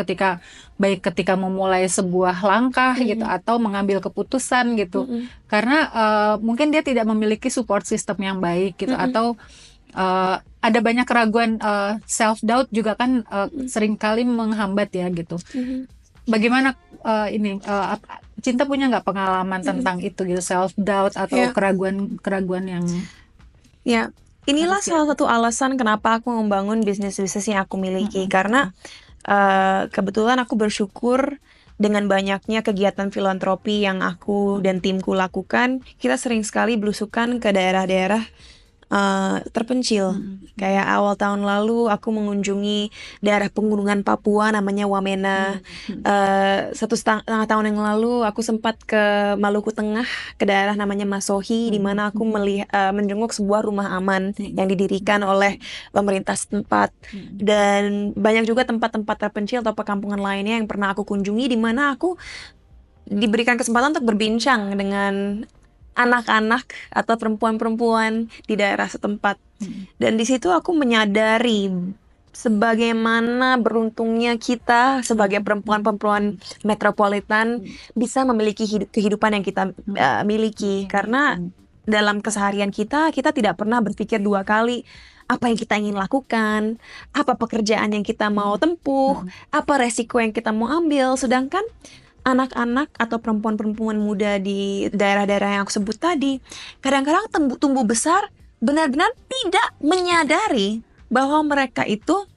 ketika memulai sebuah langkah gitu atau mengambil keputusan gitu, karena mungkin dia tidak memiliki support system yang baik gitu, atau ada banyak keraguan, self doubt juga kan seringkali menghambat ya gitu. Bagaimana Cinta punya nggak pengalaman tentang itu gitu, self doubt atau keraguan yang Ya, inilah harus salah satu alasan kenapa aku membangun bisnis-bisnis yang aku miliki. Karena kebetulan aku bersyukur dengan banyaknya kegiatan filantropi yang aku dan timku lakukan. Kita sering sekali belusukan ke daerah-daerah terpencil. Kayak awal tahun lalu aku mengunjungi daerah pegunungan Papua namanya Wamena. 1,5 tahun yang lalu aku sempat ke Maluku Tengah, ke daerah namanya Masohi, di mana aku menjenguk sebuah rumah aman yang didirikan oleh pemerintah setempat. Dan banyak juga tempat-tempat terpencil atau perkampungan lainnya yang pernah aku kunjungi, di mana aku diberikan kesempatan untuk berbincang dengan anak-anak atau perempuan-perempuan di daerah setempat. Dan di situ aku menyadari sebagaimana beruntungnya kita sebagai perempuan-perempuan metropolitan bisa memiliki kehidupan yang kita miliki. Karena dalam keseharian kita tidak pernah berpikir 2 kali apa yang kita ingin lakukan, apa pekerjaan yang kita mau tempuh, apa resiko yang kita mau ambil. Sedangkan anak-anak atau perempuan-perempuan muda di daerah-daerah yang aku sebut tadi kadang-kadang tumbuh besar benar-benar tidak menyadari bahwa mereka itu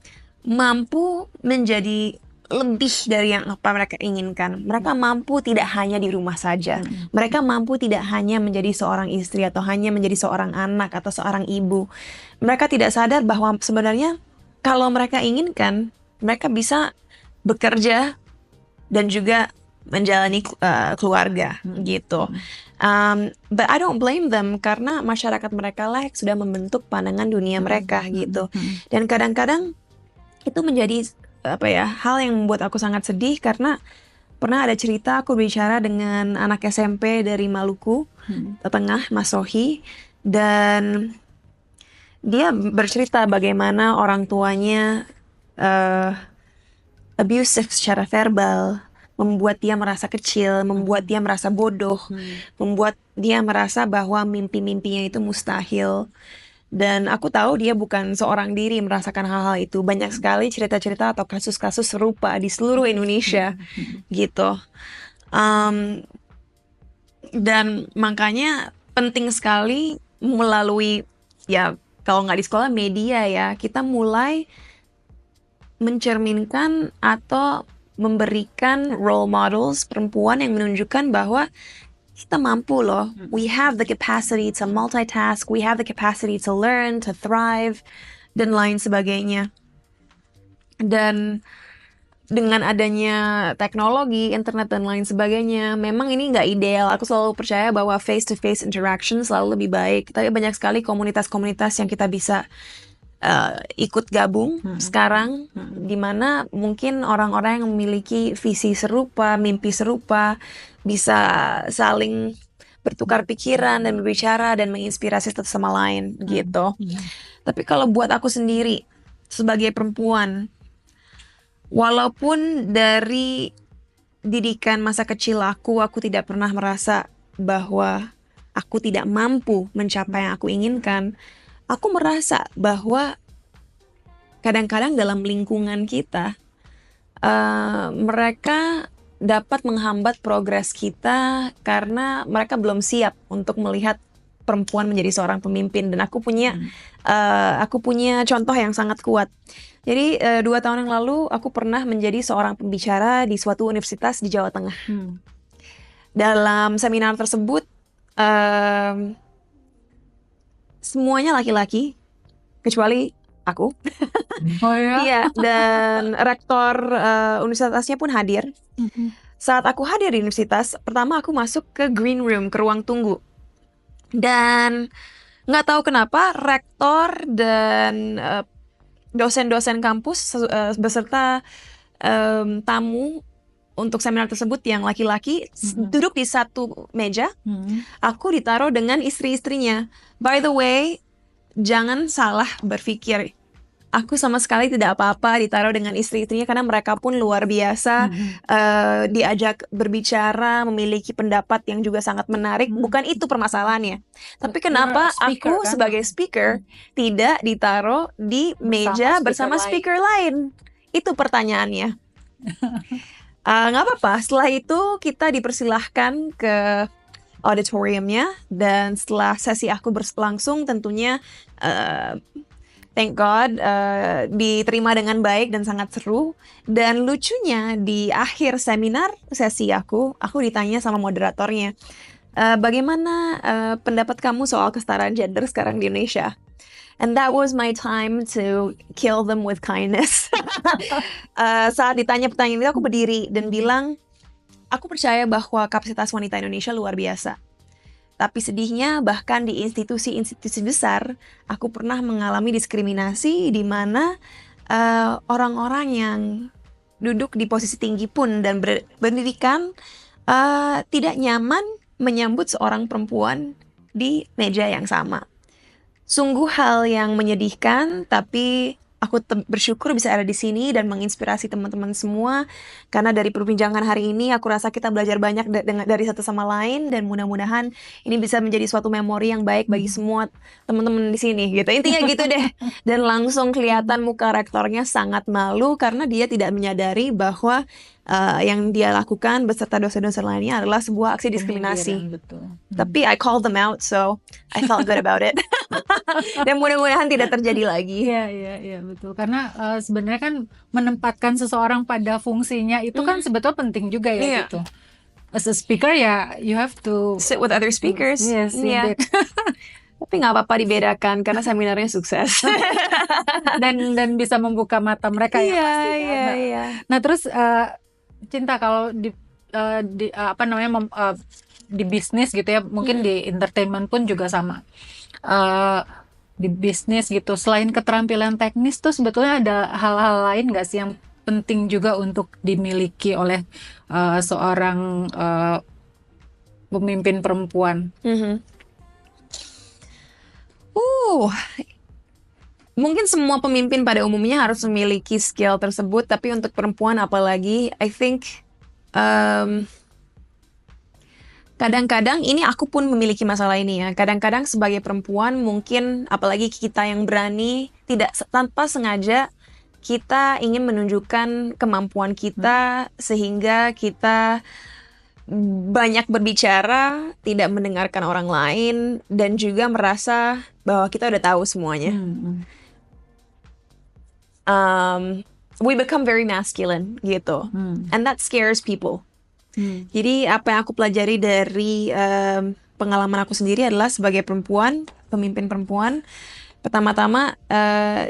mampu menjadi lebih dari yang apa mereka inginkan. Mereka mampu tidak hanya di rumah saja. Mereka mampu tidak hanya menjadi seorang istri atau hanya menjadi seorang anak atau seorang ibu. Mereka tidak sadar bahwa sebenarnya kalau mereka inginkan, mereka bisa bekerja dan juga menjalani keluarga gitu. But I don't blame them, karena masyarakat mereka lah yang sudah membentuk pandangan dunia mereka gitu. Dan kadang-kadang itu menjadi hal yang membuat aku sangat sedih, karena pernah ada cerita aku bicara dengan anak SMP dari Maluku Tengah, Masohi, dan dia bercerita bagaimana orang tuanya abusive secara verbal, membuat dia merasa kecil, membuat dia merasa bodoh, membuat dia merasa bahwa mimpi-mimpinya itu mustahil. Dan aku tahu dia bukan seorang diri merasakan hal-hal itu. Banyak sekali cerita-cerita atau kasus-kasus serupa di seluruh Indonesia gitu. Dan makanya penting sekali melalui, ya kalau nggak di sekolah, media ya, kita mulai mencerminkan atau memberikan role models perempuan yang menunjukkan bahwa kita mampu loh. We have the capacity to multitask, we have the capacity to learn, to thrive, dan lain sebagainya. Dan dengan adanya teknologi, internet dan lain sebagainya, memang ini nggak ideal. Aku selalu percaya bahwa face-to-face interaction selalu lebih baik. Tapi banyak sekali komunitas-komunitas yang kita bisa ikut gabung sekarang, dimana mungkin orang-orang yang memiliki visi serupa, mimpi serupa, bisa saling bertukar pikiran dan berbicara dan menginspirasi satu sama lain gitu. Tapi kalau buat aku sendiri sebagai perempuan, walaupun dari didikan masa kecil aku tidak pernah merasa bahwa aku tidak mampu mencapai yang aku inginkan. Aku merasa bahwa kadang-kadang dalam lingkungan kita, mereka dapat menghambat progres kita karena mereka belum siap untuk melihat perempuan menjadi seorang pemimpin. Dan aku punya contoh yang sangat kuat. Jadi 2 tahun yang lalu aku pernah menjadi seorang pembicara di suatu universitas di Jawa Tengah. Dalam seminar tersebut, semuanya laki-laki kecuali aku. Oh ya? Iya, dan rektor universitasnya pun hadir. Saat aku hadir di universitas, pertama aku masuk ke green room, ke ruang tunggu. Dan nggak tahu kenapa rektor dan dosen-dosen kampus beserta tamu untuk seminar tersebut yang laki-laki duduk di satu meja. Aku ditaruh dengan istri-istrinya. By the way, jangan salah berpikir. aku sama sekali tidak apa-apa ditaruh dengan istri-istrinya karena mereka pun luar biasa, diajak berbicara, memiliki pendapat yang juga sangat menarik. Bukan itu permasalahannya. Tapi kenapa speaker, aku kan? sebagai speaker tidak ditaruh di meja bersama speaker lain? Itu pertanyaannya. Nggak apa-apa. Setelah itu kita dipersilahkan ke auditoriumnya, dan setelah sesi aku berlangsung tentunya thank God diterima dengan baik dan sangat seru. Dan lucunya di akhir seminar sesi aku ditanya sama moderatornya, bagaimana pendapat kamu soal kesetaraan gender sekarang di Indonesia? And that was my time to kill them with kindness. Saat ditanya pertanyaan itu aku berdiri dan bilang, aku percaya bahwa kapasitas wanita Indonesia luar biasa. Tapi sedihnya bahkan di institusi-institusi besar, aku pernah mengalami diskriminasi di mana orang-orang yang duduk di posisi tinggi pun dan berpendidikan tidak nyaman menyambut seorang perempuan di meja yang sama. Sungguh hal yang menyedihkan, tapi aku bersyukur bisa ada di sini dan menginspirasi teman-teman semua. Karena dari perbincangan hari ini, aku rasa kita belajar banyak dari satu sama lain, dan mudah-mudahan ini bisa menjadi suatu memori yang baik bagi semua teman-teman di sini. Gitu. Intinya gitu deh. Dan langsung kelihatan muka rektornya sangat malu karena dia tidak menyadari bahwa yang dia lakukan beserta dosen-dosen lainnya adalah sebuah aksi diskriminasi. Betul. Tapi I called them out, so I felt good about it. Dan mudah-mudahan tidak terjadi lagi. Iya, betul. Karena sebenarnya kan menempatkan seseorang pada fungsinya itu kan sebetulnya penting juga ya gitu. As a speaker ya, you have to sit with other speakers. Yes, indeed. Tapi nggak apa-apa dibedakan karena seminarnya sukses. dan bisa membuka mata mereka ya pasti. Iya. Nah terus Cinta, kalau di di bisnis gitu ya, mungkin di entertainment pun juga sama. Di bisnis gitu, selain keterampilan teknis tuh sebetulnya ada hal-hal lain nggak sih yang penting juga untuk dimiliki oleh seorang pemimpin perempuan? Mungkin semua pemimpin pada umumnya harus memiliki skill tersebut, tapi untuk perempuan apalagi, I think kadang-kadang ini aku pun memiliki masalah ini ya. Kadang-kadang sebagai perempuan mungkin, apalagi kita yang berani, tidak tanpa sengaja kita ingin menunjukkan kemampuan kita sehingga kita banyak berbicara, tidak mendengarkan orang lain, dan juga merasa bahwa kita udah tahu semuanya. We become very masculine gitu, and that scares people. Jadi apa yang aku pelajari dari pengalaman aku sendiri adalah sebagai perempuan, pemimpin perempuan, pertama-tama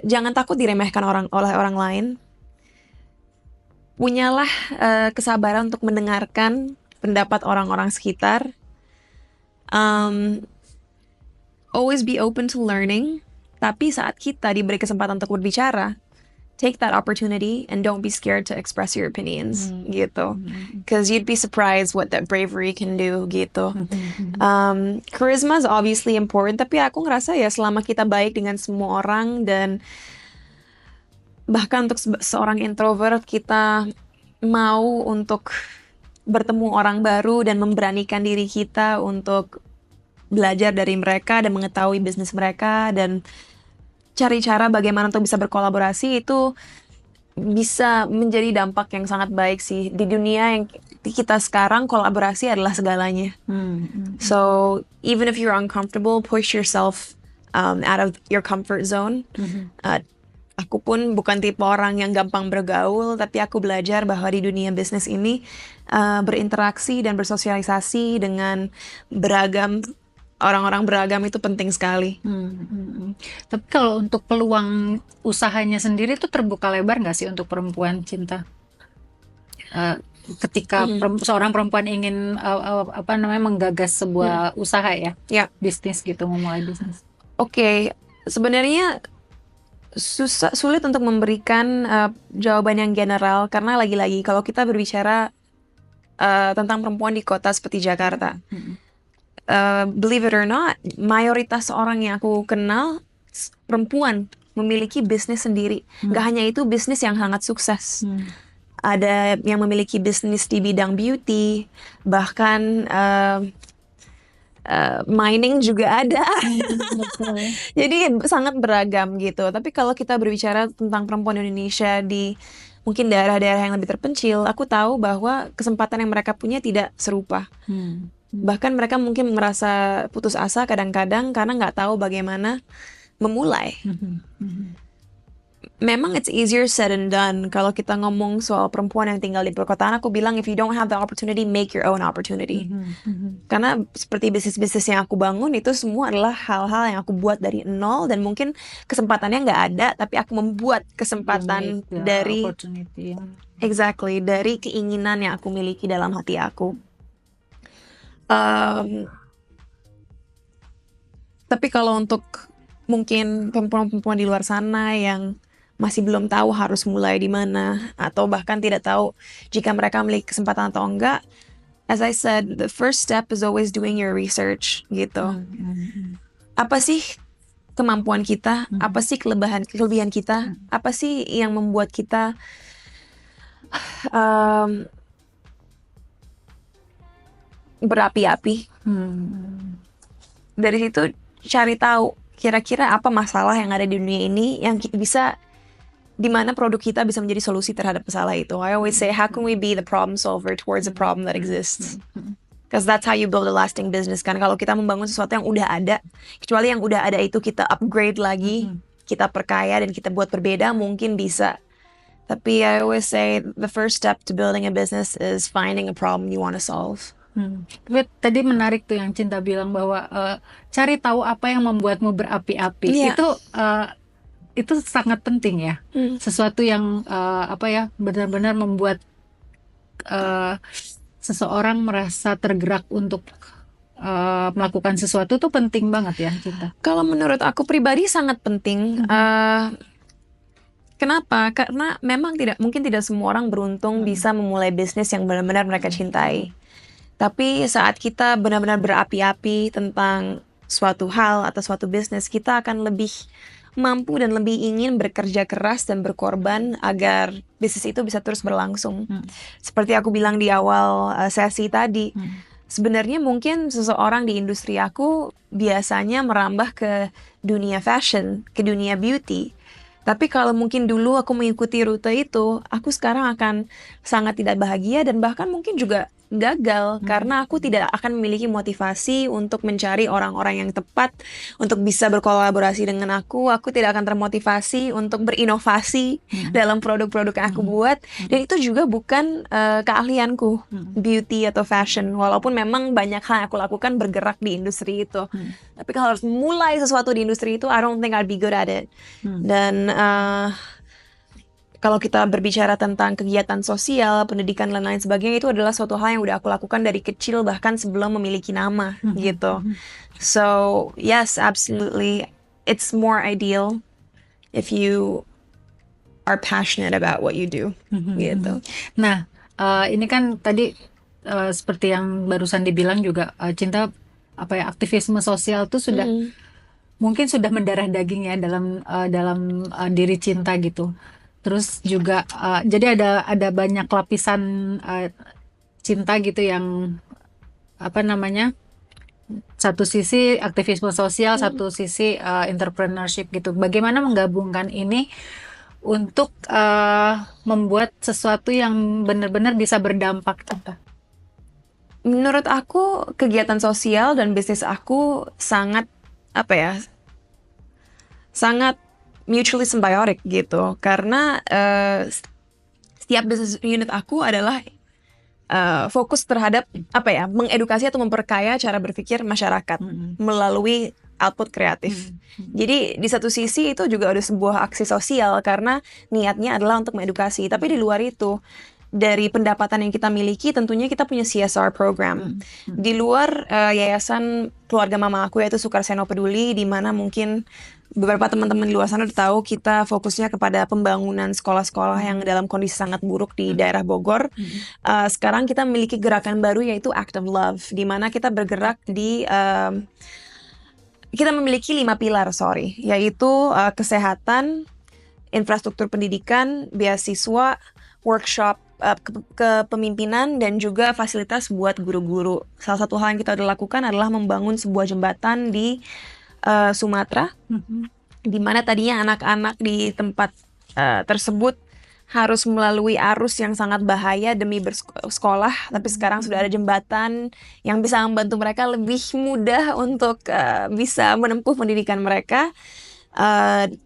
jangan takut diremehkan oleh orang lain. Punyalah kesabaran untuk mendengarkan pendapat orang-orang sekitar. Always be open to learning. Tapi saat kita diberi kesempatan untuk berbicara, take that opportunity and don't be scared to express your opinions, gitu. Because you'd be surprised what that bravery can do, gitu. Charisma is obviously important, tapi aku ngerasa ya selama kita baik dengan semua orang, dan bahkan untuk seorang introvert, kita mau untuk bertemu orang baru dan memberanikan diri kita untuk belajar dari mereka dan mengetahui bisnis mereka dan cari cara bagaimana untuk bisa berkolaborasi, itu bisa menjadi dampak yang sangat baik sih. Di dunia yang kita sekarang, kolaborasi adalah segalanya. So even if you're uncomfortable, push yourself out of your comfort zone. Aku pun bukan tipe orang yang gampang bergaul, tapi aku belajar bahwa di dunia bisnis ini berinteraksi dan bersosialisasi dengan orang-orang beragam itu penting sekali. Tapi kalau untuk peluang usahanya sendiri itu terbuka lebar nggak sih untuk perempuan, Cinta? Ketika seorang perempuan ingin menggagas sebuah usaha ya, bisnis gitu, memulai bisnis. Oke, sebenarnya sulit untuk memberikan jawaban yang general karena lagi-lagi kalau kita berbicara tentang perempuan di kota seperti Jakarta. Believe it or not, mayoritas orang yang aku kenal perempuan memiliki bisnis sendiri. Gak hanya itu, bisnis yang sangat sukses. Ada yang memiliki bisnis di bidang beauty, bahkan mining juga ada. Jadi sangat beragam gitu. Tapi kalau kita berbicara tentang perempuan Indonesia di mungkin daerah-daerah yang lebih terpencil, aku tahu bahwa kesempatan yang mereka punya tidak serupa. Bahkan mereka mungkin merasa putus asa kadang-kadang karena nggak tahu bagaimana memulai. Memang it's easier said and done. Kalau kita ngomong soal perempuan yang tinggal di perkotaan, aku bilang if you don't have the opportunity, make your own opportunity. Karena seperti bisnis-bisnis yang aku bangun itu semua adalah hal-hal yang aku buat dari nol, dan mungkin kesempatannya nggak ada, tapi aku membuat kesempatan dari exactly dari keinginan yang aku miliki dalam hati aku. Tapi kalau untuk mungkin perempuan-perempuan di luar sana yang masih belum tahu harus mulai di mana, atau bahkan tidak tahu jika mereka memiliki kesempatan atau enggak, as I said, the first step is always doing your research gitu. Apa sih kemampuan kita? Apa sih kelebihan kita? Apa sih yang membuat kita berapi-api? Dari situ cari tahu kira-kira apa masalah yang ada di dunia ini yang bisa, di mana produk kita bisa menjadi solusi terhadap masalah itu. I always say, how can we be the problem solver towards a problem that exists? Because that's how you build a lasting business kan. Kalau kita membangun sesuatu yang udah ada, kecuali yang udah ada itu kita upgrade lagi, kita perkaya dan kita buat berbeda, mungkin bisa. Tapi I always say the first step to building a business is finding a problem you want to solve. Tapi tadi menarik tuh yang Cinta bilang bahwa cari tahu apa yang membuatmu berapi-api. Itu sangat penting ya. Sesuatu yang benar-benar membuat seseorang merasa tergerak untuk melakukan sesuatu tuh penting banget ya, Cinta. Kalau menurut aku pribadi sangat penting. Kenapa? Karena memang mungkin tidak semua orang beruntung bisa memulai bisnis yang benar-benar mereka cintai. Tapi saat kita benar-benar berapi-api tentang suatu hal atau suatu bisnis, kita akan lebih mampu dan lebih ingin bekerja keras dan berkorban agar bisnis itu bisa terus berlangsung. Seperti aku bilang di awal sesi tadi, sebenarnya mungkin seseorang di industri aku biasanya merambah ke dunia fashion, ke dunia beauty. Tapi kalau mungkin dulu aku mengikuti rute itu, aku sekarang akan sangat tidak bahagia dan bahkan mungkin juga gagal karena aku tidak akan memiliki motivasi untuk mencari orang-orang yang tepat untuk bisa berkolaborasi dengan aku. Aku tidak akan termotivasi untuk berinovasi dalam produk-produk yang aku buat, dan itu juga bukan keahlianku, beauty atau fashion, walaupun memang banyak hal yang aku lakukan bergerak di industri itu. Tapi kalau harus mulai sesuatu di industri itu, I don't think I'd be good at it. Dan kalau kita berbicara tentang kegiatan sosial, pendidikan dan lain sebagainya, itu adalah suatu hal yang udah aku lakukan dari kecil, bahkan sebelum memiliki nama gitu. So yes, absolutely, it's more ideal if you are passionate about what you do gitu. Nah, ini kan tadi seperti yang barusan dibilang juga, Cinta aktivisme sosial tuh sudah mungkin sudah mendarah daging ya dalam diri Cinta gitu. Terus juga jadi ada banyak lapisan Cinta gitu yang satu sisi aktivisme sosial, satu sisi entrepreneurship gitu. Bagaimana menggabungkan ini untuk membuat sesuatu yang benar-benar bisa berdampak, Cinta? Menurut aku kegiatan sosial dan bisnis aku sangat sangat mutually symbiotic gitu, karena setiap business unit aku adalah fokus terhadap mengedukasi atau memperkaya cara berpikir masyarakat melalui output kreatif. Jadi di satu sisi itu juga ada sebuah aksi sosial karena niatnya adalah untuk mengedukasi, tapi di luar itu dari pendapatan yang kita miliki tentunya kita punya CSR program. Di luar yayasan keluarga mama aku yaitu Sukarseno Peduli, di mana mungkin beberapa teman-teman di luar sana udah tahu kita fokusnya kepada pembangunan sekolah-sekolah yang dalam kondisi sangat buruk di daerah Bogor. Sekarang kita memiliki gerakan baru yaitu Act of Love, di mana kita bergerak di kita memiliki 5 pilar, yaitu kesehatan, infrastruktur pendidikan, beasiswa, workshop kepemimpinan, dan juga fasilitas buat guru-guru. Salah satu hal yang kita udah lakukan adalah membangun sebuah jembatan di Sumatera, di mana tadinya anak-anak di tempat tersebut harus melalui arus yang sangat bahaya demi bersekolah, tapi sekarang sudah ada jembatan yang bisa membantu mereka lebih mudah untuk bisa menempuh pendidikan mereka.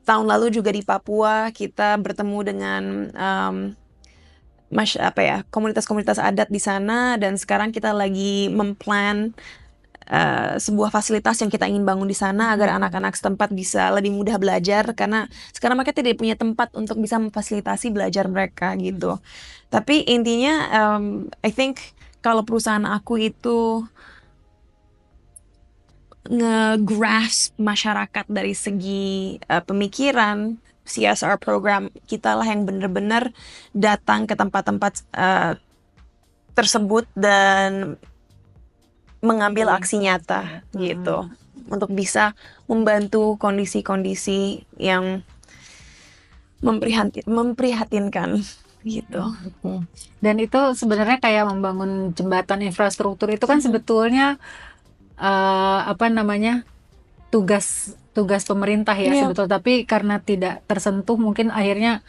Tahun lalu juga di Papua kita bertemu dengan komunitas-komunitas adat di sana, dan sekarang kita lagi memplan sebuah fasilitas yang kita ingin bangun di sana agar anak-anak setempat bisa lebih mudah belajar, karena sekarang mereka tidak punya tempat untuk bisa memfasilitasi belajar mereka gitu. Tapi intinya I think kalau perusahaan aku itu nge-grasp masyarakat dari segi pemikiran, CSR program kita lah yang benar-benar datang ke tempat-tempat tersebut dan mengambil aksi nyata gitu, untuk bisa membantu kondisi-kondisi yang memprihatinkan gitu. Dan itu sebenarnya kayak membangun jembatan infrastruktur itu kan sebetulnya tugas pemerintah ya sebetulnya, tapi karena tidak tersentuh mungkin akhirnya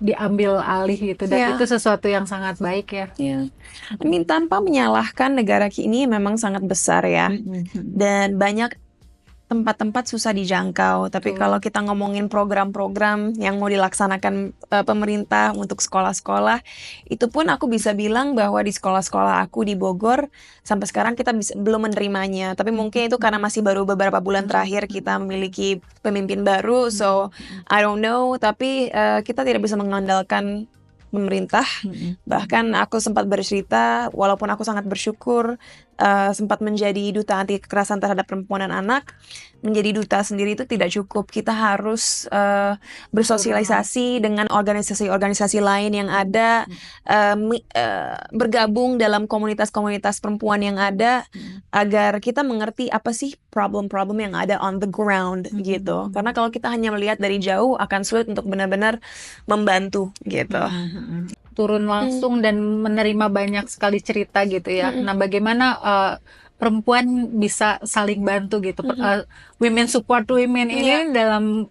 diambil alih gitu, dan itu sesuatu yang sangat baik ya. I mean, tanpa menyalahkan negara ini memang sangat besar ya, dan banyak tempat-tempat susah dijangkau. Tapi kalau kita ngomongin program-program yang mau dilaksanakan pemerintah untuk sekolah-sekolah, itu pun aku bisa bilang bahwa di sekolah-sekolah aku di Bogor sampai sekarang kita belum menerimanya. Tapi mungkin itu karena masih baru beberapa bulan terakhir kita memiliki pemimpin baru, so I don't know. Tapi kita tidak bisa mengandalkan pemerintah. Bahkan aku sempat bercerita, walaupun aku sangat bersyukur sempat menjadi duta anti kekerasan terhadap perempuan dan anak, menjadi duta sendiri itu tidak cukup. Kita harus bersosialisasi dengan organisasi-organisasi lain yang ada, bergabung dalam komunitas-komunitas perempuan yang ada, agar kita mengerti apa sih problem-problem yang ada on the ground gitu. Karena kalau kita hanya melihat dari jauh akan sulit untuk benar-benar membantu gitu. Turun langsung dan menerima banyak sekali cerita gitu ya. Nah, bagaimana perempuan bisa saling bantu gitu. Women support women ini dalam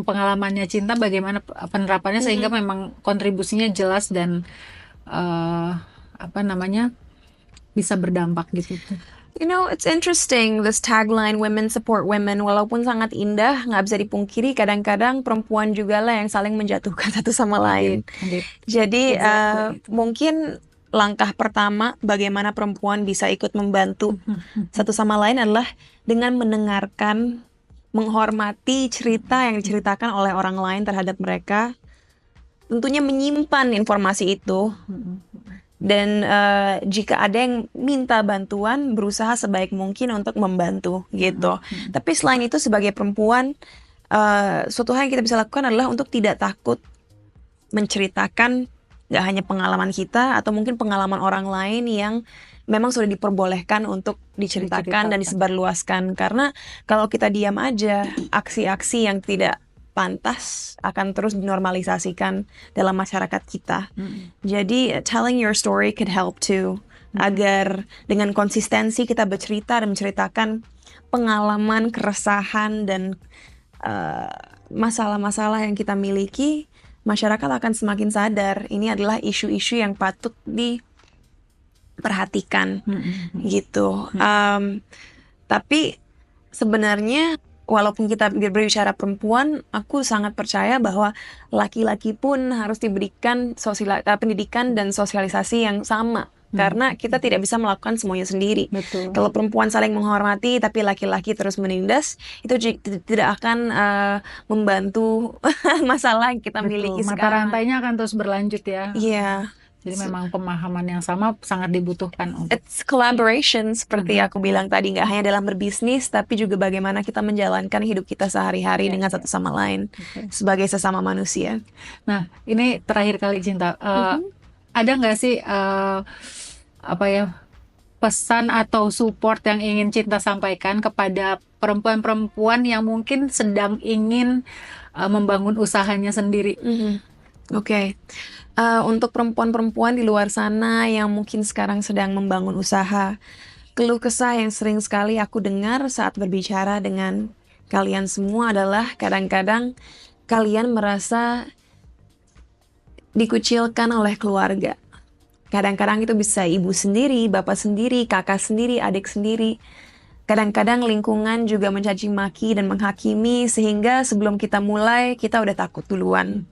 pengalamannya Cinta, bagaimana penerapannya sehingga memang kontribusinya jelas dan bisa berdampak gitu. You know, it's interesting, this tagline, women support women, walaupun sangat indah, nggak bisa dipungkiri kadang-kadang perempuan juga lah yang saling menjatuhkan satu sama lain. Jadi mungkin langkah pertama bagaimana perempuan bisa ikut membantu satu sama lain adalah dengan mendengarkan, menghormati cerita yang diceritakan oleh orang lain terhadap mereka, tentunya menyimpan informasi itu. Dan jika ada yang minta bantuan, berusaha sebaik mungkin untuk membantu gitu. Tapi selain itu sebagai perempuan, suatu hal yang kita bisa lakukan adalah untuk tidak takut menceritakan gak hanya pengalaman kita atau mungkin pengalaman orang lain yang memang sudah diperbolehkan untuk diceritakan dan disebarluaskan. Karena kalau kita diam aja, aksi-aksi yang tidak pantas akan terus dinormalisasikan dalam masyarakat kita. Jadi telling your story could help too, agar dengan konsistensi kita bercerita dan menceritakan pengalaman, keresahan, dan masalah-masalah yang kita miliki, masyarakat akan semakin sadar ini adalah isu-isu yang patut diperhatikan gitu. Tapi sebenarnya walaupun kita berbicara perempuan, aku sangat percaya bahwa laki-laki pun harus diberikan pendidikan dan sosialisasi yang sama. Karena kita tidak bisa melakukan semuanya sendiri. Kalau perempuan saling menghormati, tapi laki-laki terus menindas, itu tidak akan membantu masalah yang kita miliki sekarang. Mata rantainya akan terus berlanjut ya. Iya. Jadi memang pemahaman yang sama sangat dibutuhkan. It's collaboration, seperti aku bilang tadi, nggak hanya dalam berbisnis, tapi juga bagaimana kita menjalankan hidup kita sehari-hari dengan satu sama lain sebagai sesama manusia. Nah, ini terakhir kali Cinta, ada nggak sih pesan atau support yang ingin Cinta sampaikan kepada perempuan-perempuan yang mungkin sedang ingin membangun usahanya sendiri? Oke. Untuk perempuan-perempuan di luar sana yang mungkin sekarang sedang membangun usaha, keluh kesah yang sering sekali aku dengar saat berbicara dengan kalian semua adalah kadang-kadang kalian merasa dikucilkan oleh keluarga. Kadang-kadang itu bisa ibu sendiri, bapak sendiri, kakak sendiri, adik sendiri. Kadang-kadang lingkungan juga mencaci maki dan menghakimi sehingga sebelum kita mulai, kita udah takut duluan.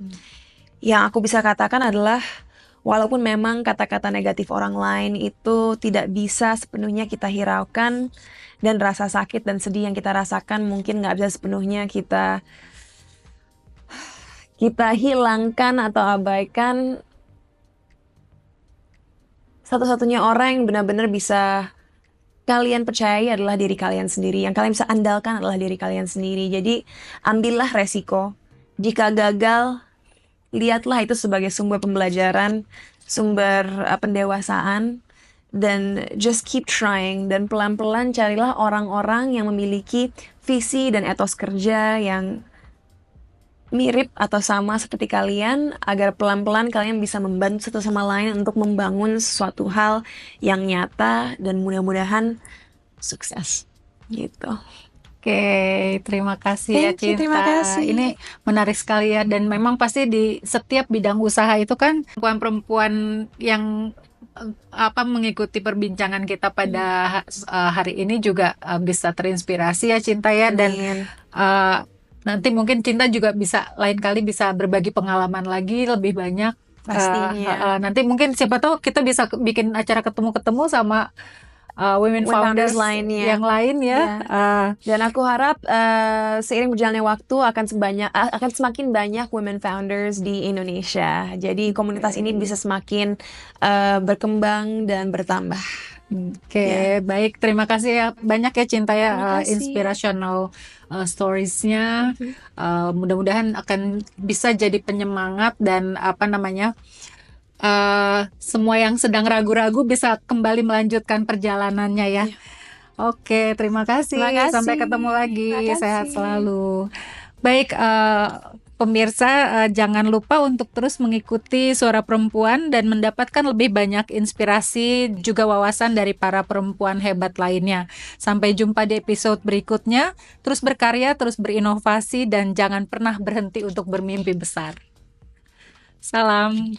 Yang aku bisa katakan adalah walaupun memang kata-kata negatif orang lain itu tidak bisa sepenuhnya kita hiraukan, dan rasa sakit dan sedih yang kita rasakan mungkin nggak bisa sepenuhnya kita hilangkan atau abaikan. Satu-satunya orang yang benar-benar bisa kalian percayai adalah diri kalian sendiri. Yang kalian bisa andalkan adalah diri kalian sendiri. Jadi ambillah resiko. Jika gagal, lihatlah itu sebagai sumber pembelajaran, sumber pendewasaan, dan just keep trying. Dan pelan-pelan carilah orang-orang yang memiliki visi dan etos kerja yang mirip atau sama seperti kalian, agar pelan-pelan kalian bisa membantu satu sama lain untuk membangun sesuatu hal yang nyata dan mudah-mudahan sukses gitu. Oke, terima kasih ya Thank you, Cinta. terima kasih. Ini menarik sekali ya, dan memang pasti di setiap bidang usaha itu kan perempuan-perempuan yang mengikuti perbincangan kita pada hari ini juga bisa terinspirasi ya Cinta ya. Dan nanti mungkin Cinta juga bisa lain kali bisa berbagi pengalaman lagi lebih banyak. Pastinya. Nanti mungkin siapa tahu kita bisa bikin acara ketemu-ketemu sama women founders lainnya. yang lain ya. Dan aku harap seiring berjalannya waktu akan semakin banyak women founders di Indonesia. Jadi komunitas ini bisa semakin berkembang dan bertambah. Oke, baik. Terima kasih ya banyak ya Cinta ya, Terima kasih. inspirational storiesnya. Mudah-mudahan akan bisa jadi penyemangat dan semua yang sedang ragu-ragu bisa kembali melanjutkan perjalanannya ya. Oke, terima kasih. Sampai ketemu lagi. Sehat selalu. Baik, pemirsa, jangan lupa untuk terus mengikuti Suara Perempuan dan mendapatkan lebih banyak inspirasi juga wawasan dari para perempuan hebat lainnya. Sampai jumpa di episode berikutnya. Terus berkarya, terus berinovasi, dan jangan pernah berhenti untuk bermimpi besar. Salam.